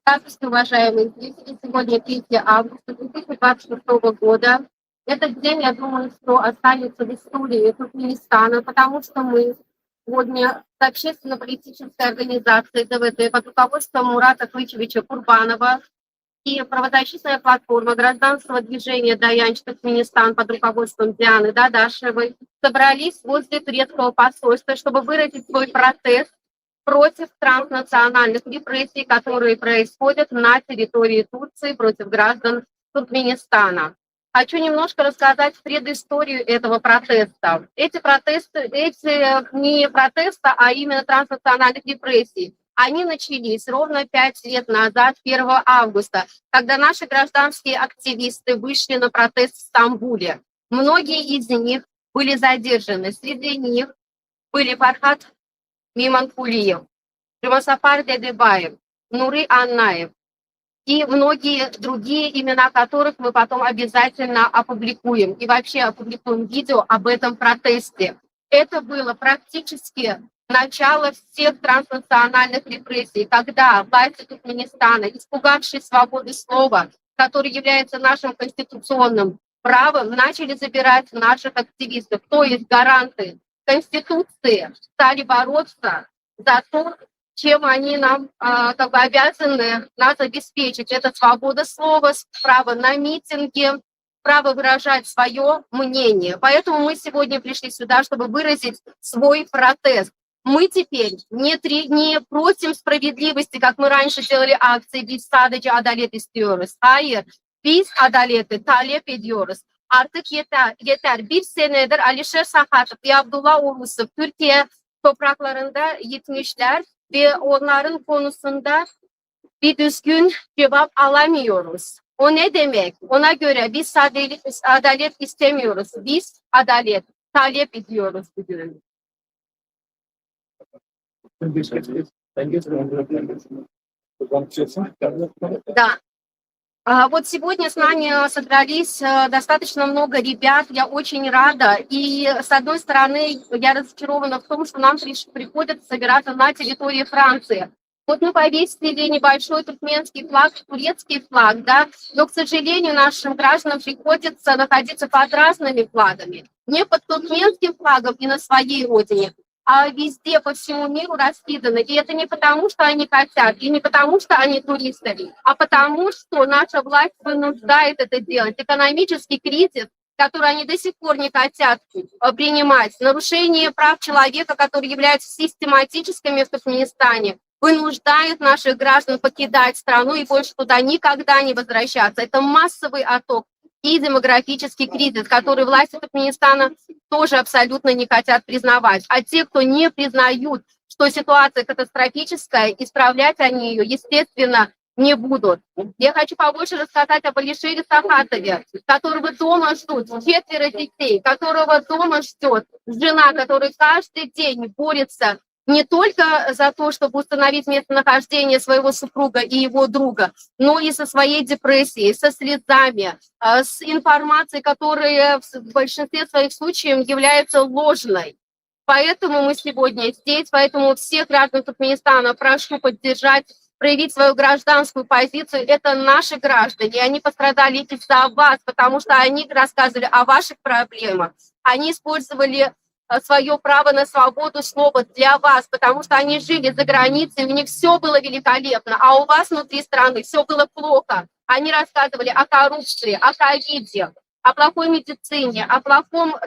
Здравствуйте, уважаемые зрители. Сегодня 3 августа 2026 года. Этот день, я думаю, что останется в истории Туркменистана, потому что мы сегодня с общественно-политической организацией ДВТ под руководством Мурата Клычевича Курбанова и правозащитная платформа гражданского движения «Даянч Туркменистан» под руководством Дианы Дадашевой собрались возле турецкого посольства, чтобы выразить свой протест против транснациональных репрессий, которые происходят на территории Турции против граждан Туркменистана. Хочу немножко рассказать предысторию этого протеста. Эти не протеста, а именно транснациональных репрессий, они начались ровно 5 лет назад, 1 августа, когда наши гражданские активисты вышли на протест в Стамбуле. Многие из них были задержаны. Среди них были Фархат Миманкулиев, Джумасафар Дедебаев, Нуры Аннаев и многие другие имена которых мы потом обязательно опубликуем. И вообще опубликуем видео об этом протесте. Это было практически начало всех транснациональных репрессий, когда власти Туркменистана, испугавшись свободы слова, который является нашим конституционным правом, начали забирать наших активистов, то есть гаранты Конституции, стали бороться за то, чем они нам обязаны нас обеспечить. Это свобода слова, право на митинги, право выражать свое мнение. Поэтому мы сегодня пришли сюда, чтобы выразить свой протест. Мы теперь не просим справедливости, как мы раньше делали акции «Biz sadece adalet istiyoruz». Hayır, biz adaleti talep ediyoruz. Artık yeter. Bir senedir Alişer Sahatov ve Abdullah Urusov Türkiye topraklarında gitmişler ve onların konusunda bir düzgün cevap alamıyoruz. O ne demek? Ona göre biz adalet istemiyoruz. Biz adalet talep ediyoruz bugün. Да. Вот сегодня с нами собрались достаточно много ребят, я очень рада. И с одной стороны, я разочарована в том, что нам приходится собираться на территории Франции. Вот мы повесили небольшой туркменский флаг, турецкий флаг, да, но, к сожалению, нашим гражданам приходится находиться под разными флагами. Не под туркменским флагом и на своей родине, а везде по всему миру раскиданы. И это не потому, что они хотят, и не потому, что они туристы, а потому, что наша власть вынуждает это делать. Экономический кризис, который они до сих пор не хотят принимать, нарушение прав человека, которые являются систематическими в Туркменистане, вынуждает наших граждан покидать страну и больше туда никогда не возвращаться. Это массовый отток и демографический кризис, который власти Туркменистана тоже абсолютно не хотят признавать. А те, кто не признают, что ситуация катастрофическая, исправлять они ее, естественно, не будут. Я хочу побольше рассказать об Алишере Сахатове, которого дома ждут 4 детей, которого дома ждет жена, которая каждый день борется не только за то, чтобы установить местонахождение своего супруга и его друга, но и со своей депрессией, со слезами, с информацией, которая в большинстве своих случаев является ложной. Поэтому мы сегодня здесь, поэтому всех граждан Туркменистана прошу поддержать, проявить свою гражданскую позицию. Это наши граждане, они пострадали из-за вас, потому что они рассказывали о ваших проблемах. Они использовали свое право на свободу слова для вас, потому что они жили за границей, у них все было великолепно, а у вас внутри страны все было плохо. Они рассказывали о коррупции, о ковиде, о плохой медицине, о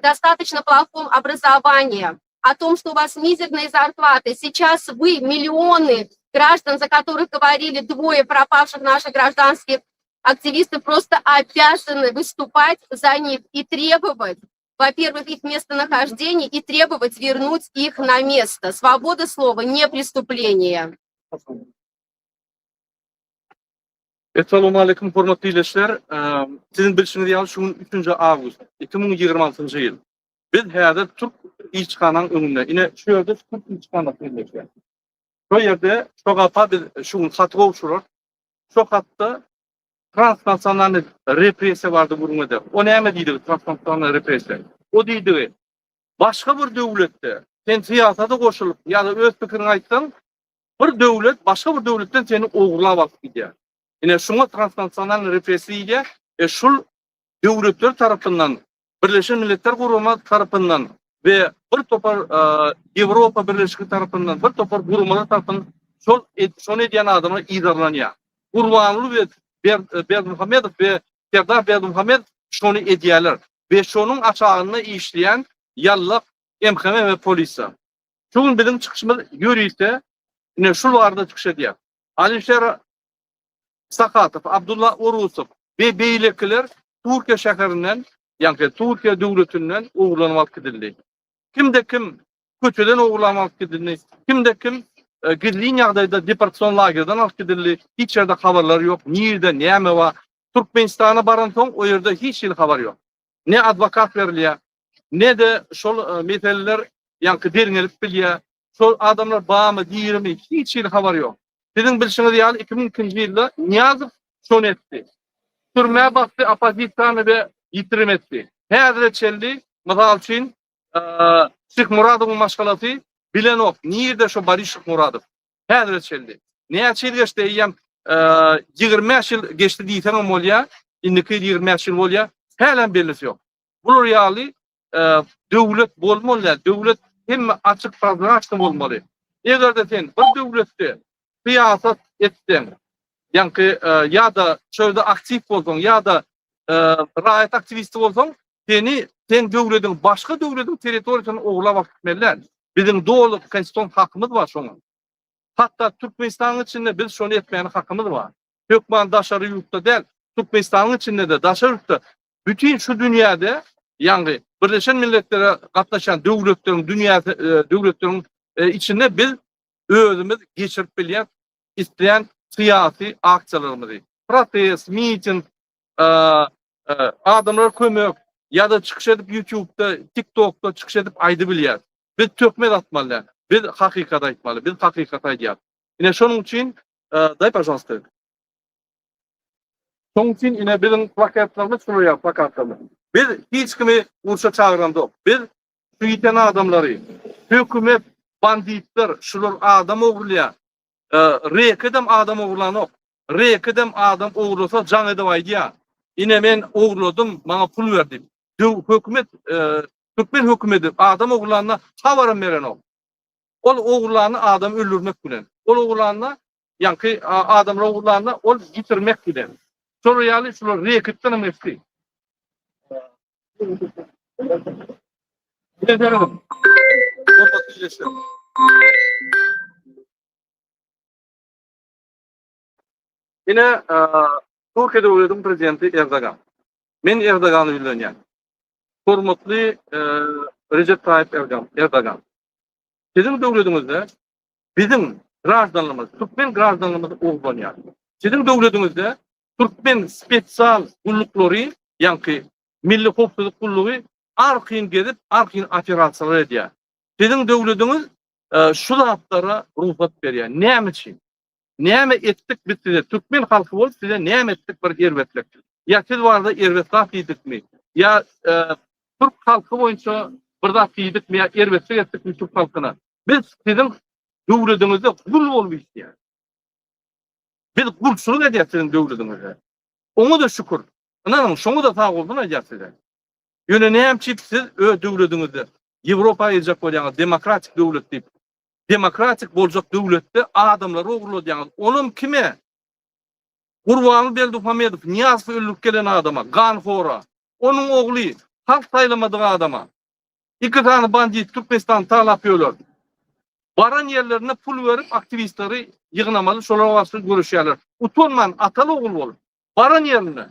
достаточно плохом образовании, о том, что у вас мизерные зарплаты. Сейчас вы, миллионы граждан, за которых говорили 2 пропавших наших гражданских активистов, просто обязаны выступать за них и требовать, во-первых, их местонахождение и требовать вернуть их на место. Свобода слова не преступление. Assalamu alaikum hormatly izleyiciler. Sizin bilişiniz ýaly şu 3 awgust 2026-njy ýyl. Biz häzir Türk ilçkananyň öňünde, ine şu ýerde Türk ilçkany ýerleşýär. Şu ýerde şu gapa biz şu haty gowşurar. Şu hatda transnasional repressiýa bardy burunda. O näme diýdi transnasional repressiýa? O diýdi, başga bir döwletde sen siyasata goşulyp ýa-da öz pikirini aýtsaň, Bir döwlet başga bir döwletden seni oğurlap alıp gidýär. Ine şuňa transnasional repressiýa şul döwletler tarapyndan, Birleşen Milletler Gurumy tarapyndan we bir topar Ýewropa Birleşigi tarapyndan, bir topar gurumlar tarapyndan şol edýän adamlar iýdarlanýar. Gurbanly Berdimuhammedow we Serdar Berdimuhammedow şonu edýärler we şonuň açagyny işleýän ýallyk MHM we polisa. Şuň biziň çykyşymyz ýörýse, ine şularda çykyş edýär. Alisher Sakatov, Abdullah Urusov ve beýlekler Türkiýe şäherinden, ýani Türkiýe döwletinden oğurlanyp alyp gidildi. Kimde kim köçeden oğurlanyp alyp gidildi, kimde kim gizli ýagdaýda deportasiýon lagerden alyp gidildi. Hiç ýerde habarlar ýok. Nirde, näme wa Türkmenistana baran soň o ýerde hiç ýyl habar ýok. Ne advokat berilýär, ne de şol meseleler ýani derinelip bilýär. Şol adamlar bamy, diýermi, hiç ýyl habar ýok. Sizin bilşiňiz ýaly 2002-nji ýylda Niýazow şonu etdi. Türmäge bastı, opozisiýany we ýitirim etdi. Häzir çeldi, mysal üçin Şyk Muradowyň maşgalasy bilen ok. Nirde şo bary Şyk Muradow? Häzir çeldi. Näçe ýyl geçdi ýam 20 ýyl geçdi diýsem bolýar, indiki 20 ýyl bolýar, hälen belgisi ýok. Bular ýaly döwlet bolmaly, döwlet hem açyk prozraçny bolmaly. Eger de sen bir döwletde siyasat etsen, ýani ýa-da şöyle aktiv bolsaň, ýa-da raýat aktivisti bolsaň, sen döwletiň başga döwletiň territoriýasyny oglap gitmeliler. Biziň dowlat konstitusiýon hakymyz bar şoňa. Hatda Türkmenistanyň içinde biz şonu etmeýän hakymyz bar. Hökman daşary ýurtda däl, Türkmenistanyň içinde de daşary ýurtda bütün şu dünýäde, ýani Birleşen Milletler'e gatnaşan döwletleriň içinde biz özümüz geçirip bilýän isteyen siyasi aksiyalarımızı. Protest, miting, adamlar kömek ya da çıkış edip YouTube'da, TikTok'ta çıkış edip aydı bilýär. Biz tökmet atmaly. Biz hakikat aytmaly. Biz hakikat aýdýar. Ine şonuň üçin, дай, пожалуйста. Şonuň üçin ine biziň plakatlarymyz şuraya plakatlarymyz. Biz hiç kimi urşa çağırandyk. Biz şu ýiten adamlary, hökümet banditler, şular adam oğurlaýar. Rekedem adam oğurlanok. Rekedem adam oğurlasa can edip aýdýar. Ine men oğurladım, bana pul berdi. Hökümet, Türkmen hökümeti adam oğurlanana habarym beren ok. Ol oğurlany adam öldürmek bilen. Ol oğurlanyna, ýani adamlar oğurlanyna ol ýitirmek bilen. Şol ýaly şular rekedden emesdi. Ne derim? Yine Türkiye Devleti'nin prezidenti Erdogan. Men Erdogan'ı bilýän. Hormatly Recep Tayyip Erdogan. Sizin devletimizde bizim graždanlarymyz, Türkmen graždanlarymyz oğurlanýar. Sizin devletimizde Türkmen spesial gullukları, ýani milli howpsuzlyk gullugy arkyn gezip, arkyn operasiýalar edýär. Sizin devletimiz şu zatlara ruhsat berýär. Näme üçin? Näme etdik biz size? Türkmen halky bolup size näme etdik bir erwetlik? Ya siz barda erwetlik diýdikmi? Ya Türk halky boýunça bir zat diýdikmi? Ya erwetlik etdikmi Türk halkyna? Biz sizin döwletinizde gul bolup işleýär. Biz gulçuluk edýär sizin döwletinizde. Oňa da şükür. Anam şoňa da sag boldun aýdýar size. Ýöne näme çipsiz döwletinizde Ýewropa ýerjek bolýan demokratik döwlet diýip, demokratik boljak döwletde adamlar oğurlaýan. Onuň kime? Gurbany Berdimuhammedow, Niýazow öldürip gelen adama, ganhora. Onuň ogly, halk saýlamadyk adama. İki tane bandit Türkmenistan talap ýöler. Baran yerlerine pul verip aktivistleri yığınamalı, şolara vasıf görüşýärler. Utanman atalı oğul bolup. Baran yerine.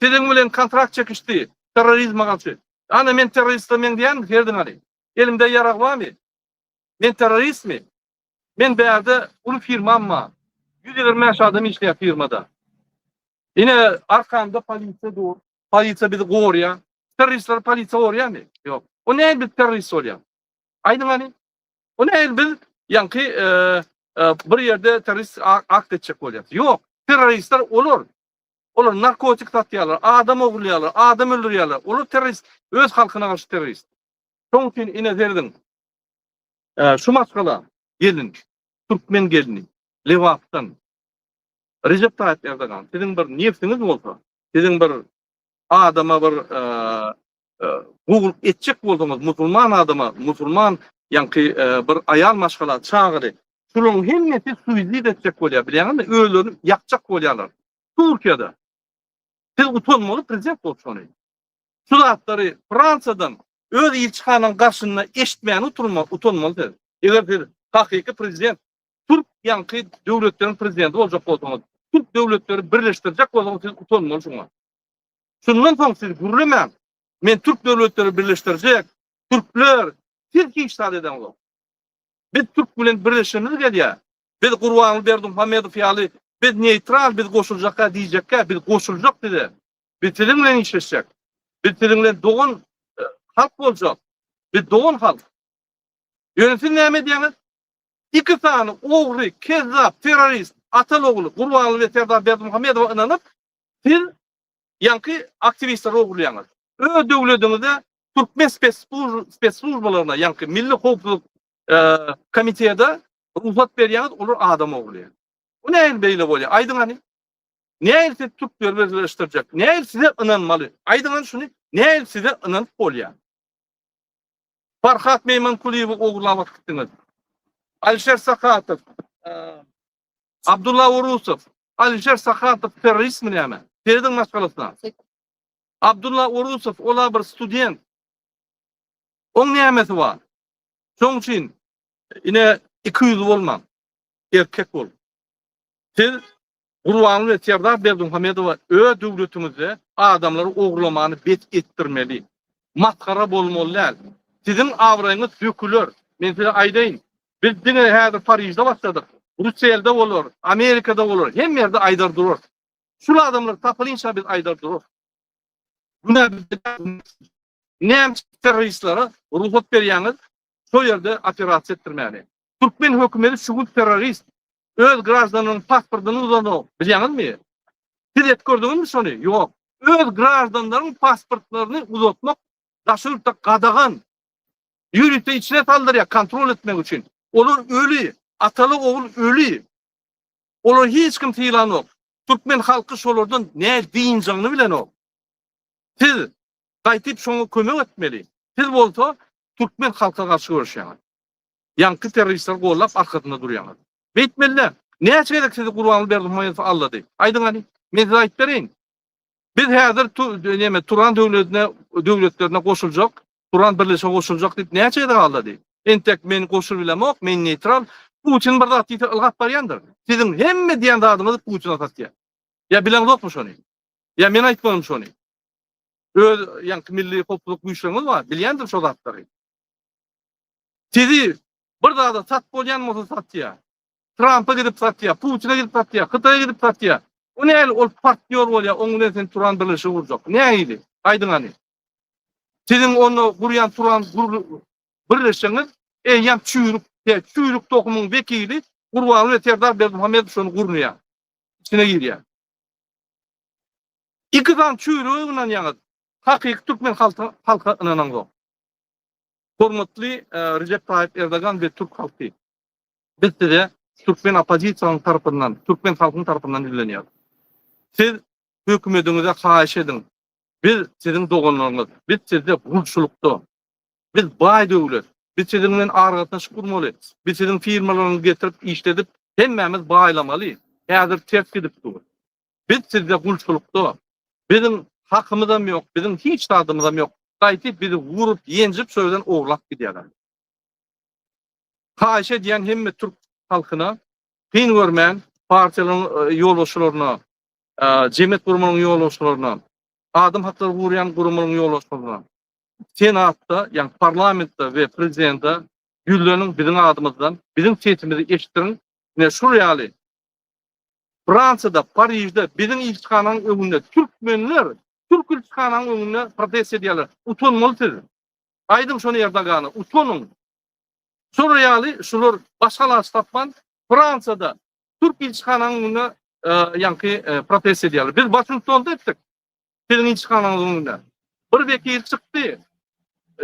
Sizin bilen kontrakt çekişdi. Terrorizme karşı. Ana men terroristim men diýän herdin ali. Elimde yarak barmy? Men terrorist mi? Men bäde ulu firmam var. 120 adam işleýär firmada. Yine arkamda polisiýa dur. Polisiýa bizi gorýar. Terroristler polisiýa gorýarmy? Ýok. O näme bir terrorist bolýar? Aýdyňmy? O näme biz ýani bir ýerde terrorist akt etjek bolýar. Ýok. Terroristler olur. Olar narkotik satýarlar, adam oğurlaýarlar, adam öldürýärler. Olar terrorist, öz halkyna garşy terrorist. Şoň üçin ine derdim. Şu maskala gelin. Türkmen gelini, Levap'tan, Recep Tayyip Erdoğan, sizin bir nefsiniz olsa, sizin bir adama bir Google etçek bolsanız, musulman adama, musulman yankı bir ayal maşgalat çağırı, şunun hemmeti suizid etçek bolýar, bilýärmi? Öýlerini ýakjak bolýarlar. Türkiýede. Siz utanmaly prezident bolsaňyz. Şu zatlary Fransadan öz ilçihanyň garşyna eşitmän utanmaly. Eger siz hakyky prezident, Türk yankı döwletleriň prezidenti boljak bolsaňyz, Türk döwletleri birleşdirjek bolsaňyz siz utanmaly şuňa. Şundan soň siz gurulmän, men Türk döwletleri birleşdirjek, Türkler Türkiýe işgal eden ol. Biz Türk bilen birleşmemiz gelýär. Biz Gurbanly Berdimuhammedow ýaly biz neutral, biz goşuljakka diýjekkä, biz goşuljak dedi. Biz tilim bilen işleşjek. Biz tilim bilen dogan halk boljak. Biz dogan halk. Ýönetim näme diýeniz? İki tane ogry, kezzap, terörist, Ataloglu, Gurbanly we Serdar Berdimuhammedow inanyp siz yankı aktivistler ogurlaýaňyz. Öz döwletinizde Türkmen spesslujbalaryna yankı Milli Howpsuzlyk komitede ruhsat berýäňiz, olar adam ogurlaýar. Bu näil beýle bolýar? Aýdyňany? Näil siz Türkler birleşdirjek? Näil size inanmaly? Aýdyňany şuny, näil size inanyp bolýar? Farhat Meymankuliýew ogurlap atdyňyz. Alisher Sakatow, Abdullah Urusov, Alisher Sakatow terörist mi näme? Terörden maşgalasyna. Abdullah Urusov ola bir student. Oň nämesi bar? Şoň üçin ine 200 bolman. Erkek bol. Siz Gurbanly we Serdar Berdimuhammedow öz döwletimizde adamlary ogurlamany bet etdirmeli. Matkara bolmalylar. Sizin awraýyňyz dökülür. Men size aýdaýyn. Biz diňe häzir Paryjda başladyk. Russiýada bolar, Amerikada bolar, hem ýerde aýdar durur. Şul adamlar tapylynça biz aýdar durur. Buna näme teröristlere ruhsat berýäňiz, şo ýerde operasiýa etdirmäli. Türkmen hökümeti şu terörist öz grajdanynyň pasportyny uzanýar. Bilýäňizmi? Siz etgördiňizmi şonu? Ýok. Öz grajdanlaryň pasportlaryny uzatmak daşyrda gadagan. Ýürüte içine saldırýar kontrol etmek üçin. Olar öli, ataly ogul öli. Olar hiç kim tiýilen ok. Türkmen halky şolardan näme diýinjagyny bilen ok. Siz gaýtyp şoňa kömek etmeli. Siz bolsa Türkmen halka garşy görüşýäňiz. Yankı teröristler gollap arkasında durýaňyz. Beýtmeliler. Näçe gerek sizi Gurbanly Berdimuhammedow allady? Aýdyňany, men size aýtyp bereýin. Biz häzir Turan döwletlerine goşuljak, Turan birleşe goşuljak diýip näçe gerek allady? Entek men goşul bilemok, men neutral. Putin bir zat diýip ylgap barýandyr. Sizin hemme diýen zadyňyz Putin atatýar. Ya bileňizokmy şonu? Ya men aýtmadym şonu. Öz yankı milli howpsuzlyk güýçlerimiz bar, bilýändir şo zatlary. Sizi bir zada sat bolýan bolsa satýar. Trump'a gidip satýar, Putin'e gidip satýar, Hytaýa gidip satýar. O näil ol partiýor bolýar, oňdan sen Turan birleşi urjak. Näili? Aýdyňany. Sizin onu gurýan Turan birleşiňiz, ýam çüýrük tohumyň wekili Gurbanly we Serdar Berdimuhammedow şonu gurnýar. İçine girýär. İki zan çüýrügi bilen ýaňyz. Hakyky Türkmen halka inanan zok. Hormatly Recep Tayyip Erdoğan we Türk halky. Biz size Türkmen opozisiýanyň tarapyndan, Türkmen halkynyň tarapyndan dinlenýär. Siz hökümetiňize haýyş edin. Biz sizin doganlaryňyz, biz sizde bulşulukda, biz baý döwlet, biz sizin bilen argatnaş gurmaly, biz sizin firmalaryňyzy getirip işledip, hemmemiz baýlamaly. Häzir ters gidip dur. Biz sizde bulşulukda, bizim hakymyzam ýok, bizim hiç tadymyzam ýok. Gaýtyp bizi vurup, ýenjip söýden oglap gidýärler. Haýyş edýän hemme Türk halkyna kyn görmän partiýalaryň ýolbaşçylaryna, jemgyýet gurumanyň ýolbaşçylaryna, adam hakları gurýan gurumanyň ýolbaşçylaryna, senatda, ýani parlamentde we prezidentde ýüzleniň biziň adymyzdan, biziň sesimizi eşitdirin. Ne şu ýaly Fransada, Paryjda biziň ilçihanyň öňünde türkmenler, Türk ilçihanyň öňünde protest edýärler. Utanmaly. Aýdym şonu Erdogany, utanyň. Şol ýaly şular başgalar tapman Fransada Türk ilçihanyň öňünde ýanky protest edýärler. Biz Washingtonda etdik. Biziň ilçihanyň öňünde. Bir wekil çykdy.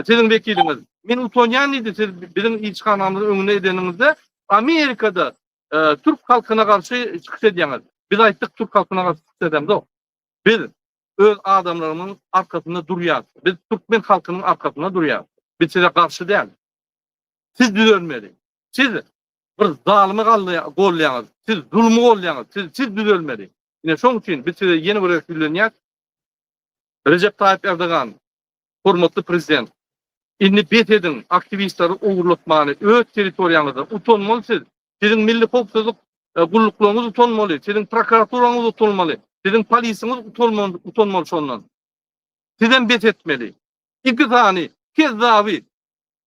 Sizin wekiliňiz. Men utanýan idi siz biziň ilçihanymyzyň öňünde edeniňizde Amerika'da Türk halkına karşı çıkış ediyorlar. Biz ayttık Türk halkına karşı çıkış edemiz o. Biz öz adamlarımın arkasında duruyoruz. Biz Türkmen halkının arkasında duruyoruz. Biz size karşı değil. Siz düzelmeli. Siz bir zalimi gollayanız. Siz zulmü gollayanız. Siz düzelmeli. Yine şoň üçin biz size yeni bir öýtülýär. Recep Tayyip Erdogan, hormatly prezident, inni bet edin, aktivistleri uğurlatmaly, öz territoriýaňyzda utanmalysy. Sizin milli howpsuzlyk gulluklugyňyz utanmaly, sizin prokuraturaňyz utanmaly, sizin polisiňiz utanmaly şondan. Sizden bet etmeli. İki tane kezzabi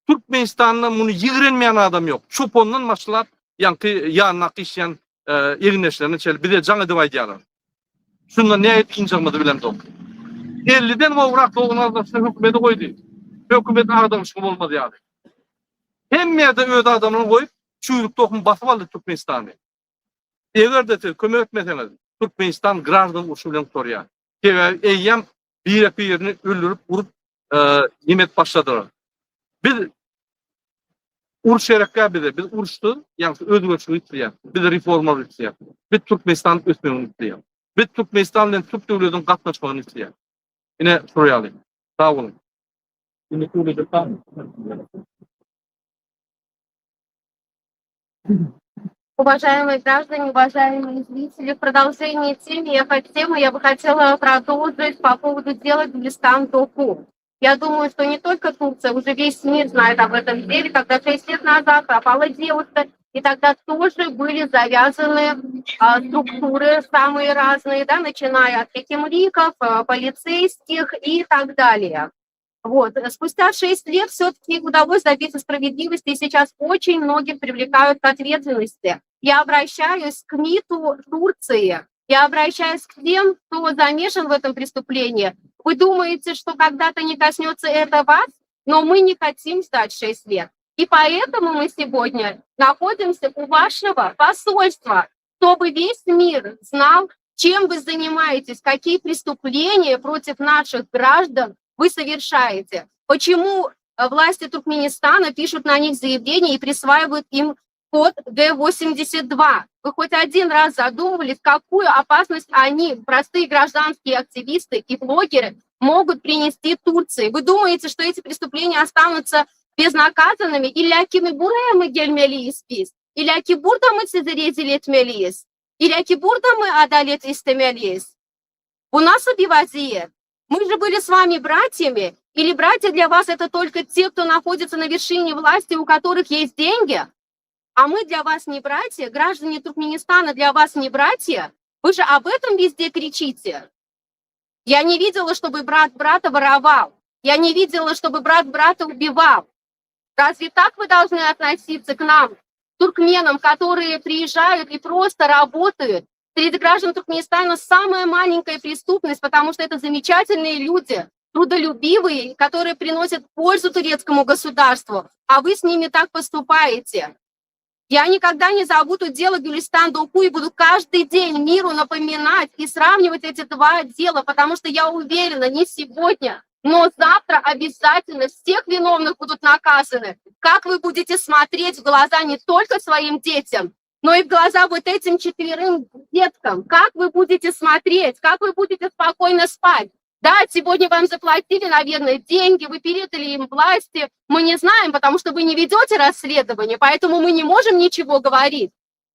Türkmenistan'dan bunu yigrenmeyen adam yok. Çopondan başlar yankı yannak işleyen egineşlerini çel. Bir de canı divay diyorlar. Şundan ne etkincanmadı bilem de. 50'den mavrak doğunazda hükümeti koydu. Hükümet adamışım olmadı yani. Hem yerde öde adamını koyup çuyruk tohum basıp aldı Türkmenistan'ı. Eğer de kömür etmeseniz Türkmenistan grazdan usulüne soruyor. Eyyem bir yerini öldürüp vurup yemet başladılar. Biz uruş erekka biz uruştu, yani özgürlüğü istiyor. Biz reformlar istiyor. Biz Türkmenistan ösmeni istiyor. Biz Türkmenistan'dan Türk devletinin katlaşmanı istiyor. Yine soruyalı. Sağ olun. Yine söyleyecek var mı? Уважаемые граждане, уважаемые зрители, в продолжении темы я бы хотела продолжить по поводу дела Гулистан-Доку. Я думаю, что не только Турция, уже весь мир знает об этом деле, когда 6 лет назад пропала девушка, и тогда тоже были завязаны структуры самые разные, да, начиная от хекимликов, полицейских и так далее. Вот. Спустя 6 лет все-таки удалось добиться справедливости, и сейчас очень многих привлекают к ответственности. Я обращаюсь к МИДу Турции, я обращаюсь к тем, кто замешан в этом преступлении. Вы думаете, что когда-то не коснется это вас, но мы не хотим ждать 6 лет. И поэтому мы сегодня находимся у вашего посольства, чтобы весь мир знал, чем вы занимаетесь, какие преступления против наших граждан вы совершаете. Почему власти Туркменистана пишут на них заявления и присваивают им код Г-82. Вы хоть один раз задумывались, какую опасность они, простые гражданские активисты и блогеры, могут принести Турции? Вы думаете, что эти преступления останутся безнаказанными? Или buraya mı gelmeliyiz biz? İlla burada mı sizi rezil etmeliyiz? İlla burada mı adalet istemeliyiz? У нас вазiyet. Мы же были с вами братьями. Или братья для вас это только те, кто находится на вершине власти, у которых есть деньги? А мы для вас не братья, граждане Туркменистана для вас не братья. Вы же об этом везде кричите. Я не видела, чтобы брат брата воровал. Я не видела, чтобы брат брата убивал. Разве так вы должны относиться к нам, туркменам, которые приезжают и просто работают? Среди граждан Туркменистана самая маленькая преступность, потому что это замечательные люди, трудолюбивые, которые приносят пользу турецкому государству, а вы с ними так поступаете. Я никогда не забуду дело Гулистан-Доку и буду каждый день миру напоминать и сравнивать эти два дела, потому что я уверена, не сегодня, но завтра обязательно всех виновных будут наказаны. Как вы будете смотреть в глаза не только своим детям, но и в глаза вот этим 4 деткам? Как вы будете смотреть? Как вы будете спокойно спать? Да, сегодня вам заплатили, наверное, деньги, вы передали им власти. Мы не знаем, потому что вы не ведете расследование, поэтому мы не можем ничего говорить.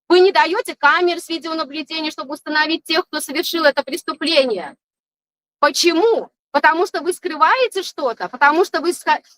Вы не даете камер с видеонаблюдения, чтобы установить тех, кто совершил это преступление. Почему? Потому что вы скрываете что-то? Потому что вы...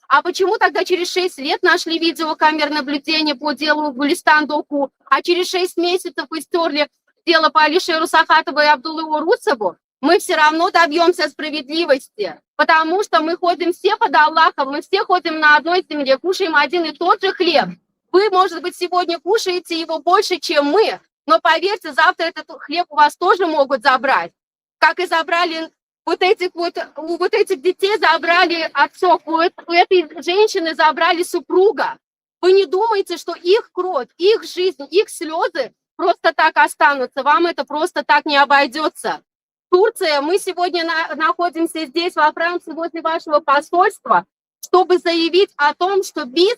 А почему тогда через 6 лет нашли видеокамер наблюдения по делу Гулистан-Доку, а через 6 месяцев вы стерли дело по Алишеру Сахатову и Абдуллы Урусову? Мы все равно добьемся справедливости, потому что мы ходим все под Аллахом, мы все ходим на одной земле, кушаем один и тот же хлеб. Вы, может быть, сегодня кушаете его больше, чем мы, но поверьте, завтра этот хлеб у вас тоже могут забрать. Как и забрали у вот этих детей забрали отцов, у этой женщины забрали супруга. Вы не думаете, что их кровь, их жизнь, их слезы просто так останутся, вам это просто так не обойдется. Турция, мы сегодня находимся здесь, во Франции, возле вашего посольства, чтобы заявить о том, что без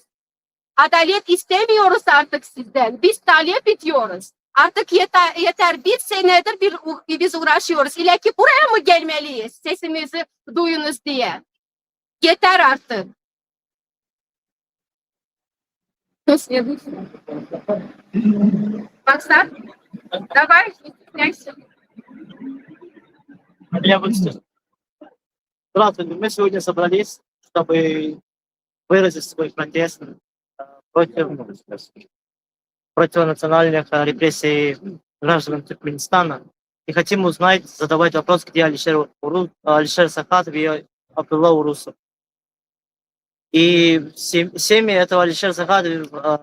Adalet istemiyoruz artık sizden. Biz talep ediyoruz. Artık yeter. Bir senedir biz uğraşıyoruz. İle ki buraya mı gelmeliyiz? Sesimizi duyunuz diye. Yeter artık. Максат, давай, изъясняйся. Я выступлю. Здравствуйте, мы сегодня собрались, чтобы выразить свой протест против национальных репрессий граждан Туркменистана. И хотим узнать, задавать вопрос, где Алишер Сахатов и Абдулла Урусов. И семьи этого Алишера Сахатова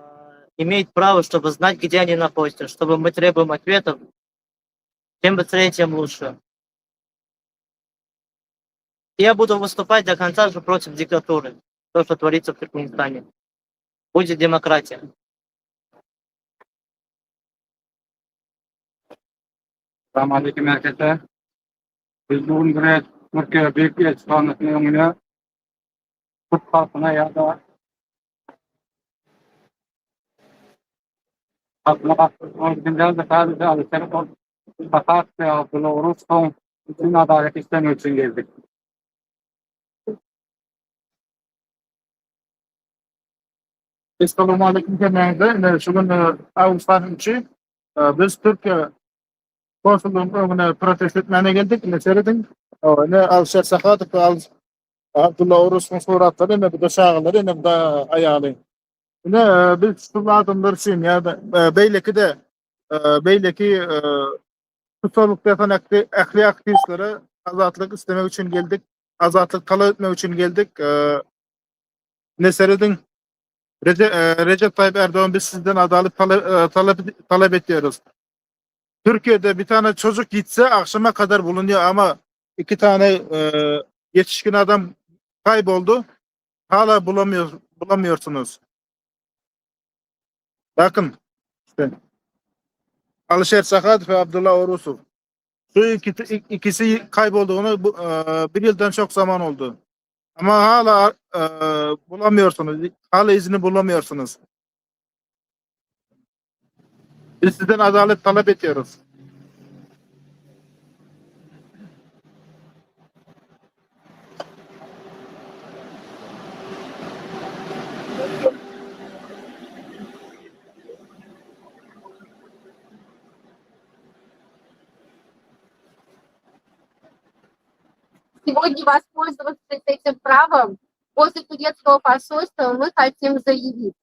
имеют право, чтобы знать, где они находятся, чтобы мы требуем ответов. Чем быстрее, тем лучше. Я буду выступать до конца же против диктатуры, то, что творится в Туркменистане. Будет демократия. Selamünaleyküm herkese. Biz bugün buraya Türkiye Büyük Elçihanlığı'nın önüne Türk halkına ya da halkına baktığımızda da sadece Alişer'in Fakat ve Abdullah Urus'un bütün adalet istemiyor için geldik. Assalamualaikum jamiyatda shugun avgustdan biz Türkiye konsulluğuna protest etmeye geldik. Ne söyledin? Ne Alişer Sahatov ve Abdullah Urus'un suratları ne bu da şağları ne bu da ayağı. Ne biz şu adamlar için ya beyleki tutarlılık yapan ahli aktivistlere azatlık istemek için geldik. Azatlık talep etmek için geldik. Ne söyledin? Recep Tayyip Erdoğan biz sizden adalet talep ediyoruz. Türkiye'de bir tane çocuk gitse akşama kadar bulunuyor ama 2 tane yetişkin adam kayboldu. Hala bulamıyorsunuz. Bakın işte Alişer Sahatov ve Abdullah Urusov. Şu ikisi kaybolduğunu 1 yıldan çok zaman oldu. Ama hala bulamıyorsunuz. Hala izini bulamıyorsunuz. Biz sizden adalet talep ediyoruz. Сегодня воспользоваться этим правом после турецкого посольства мы хотим заявить,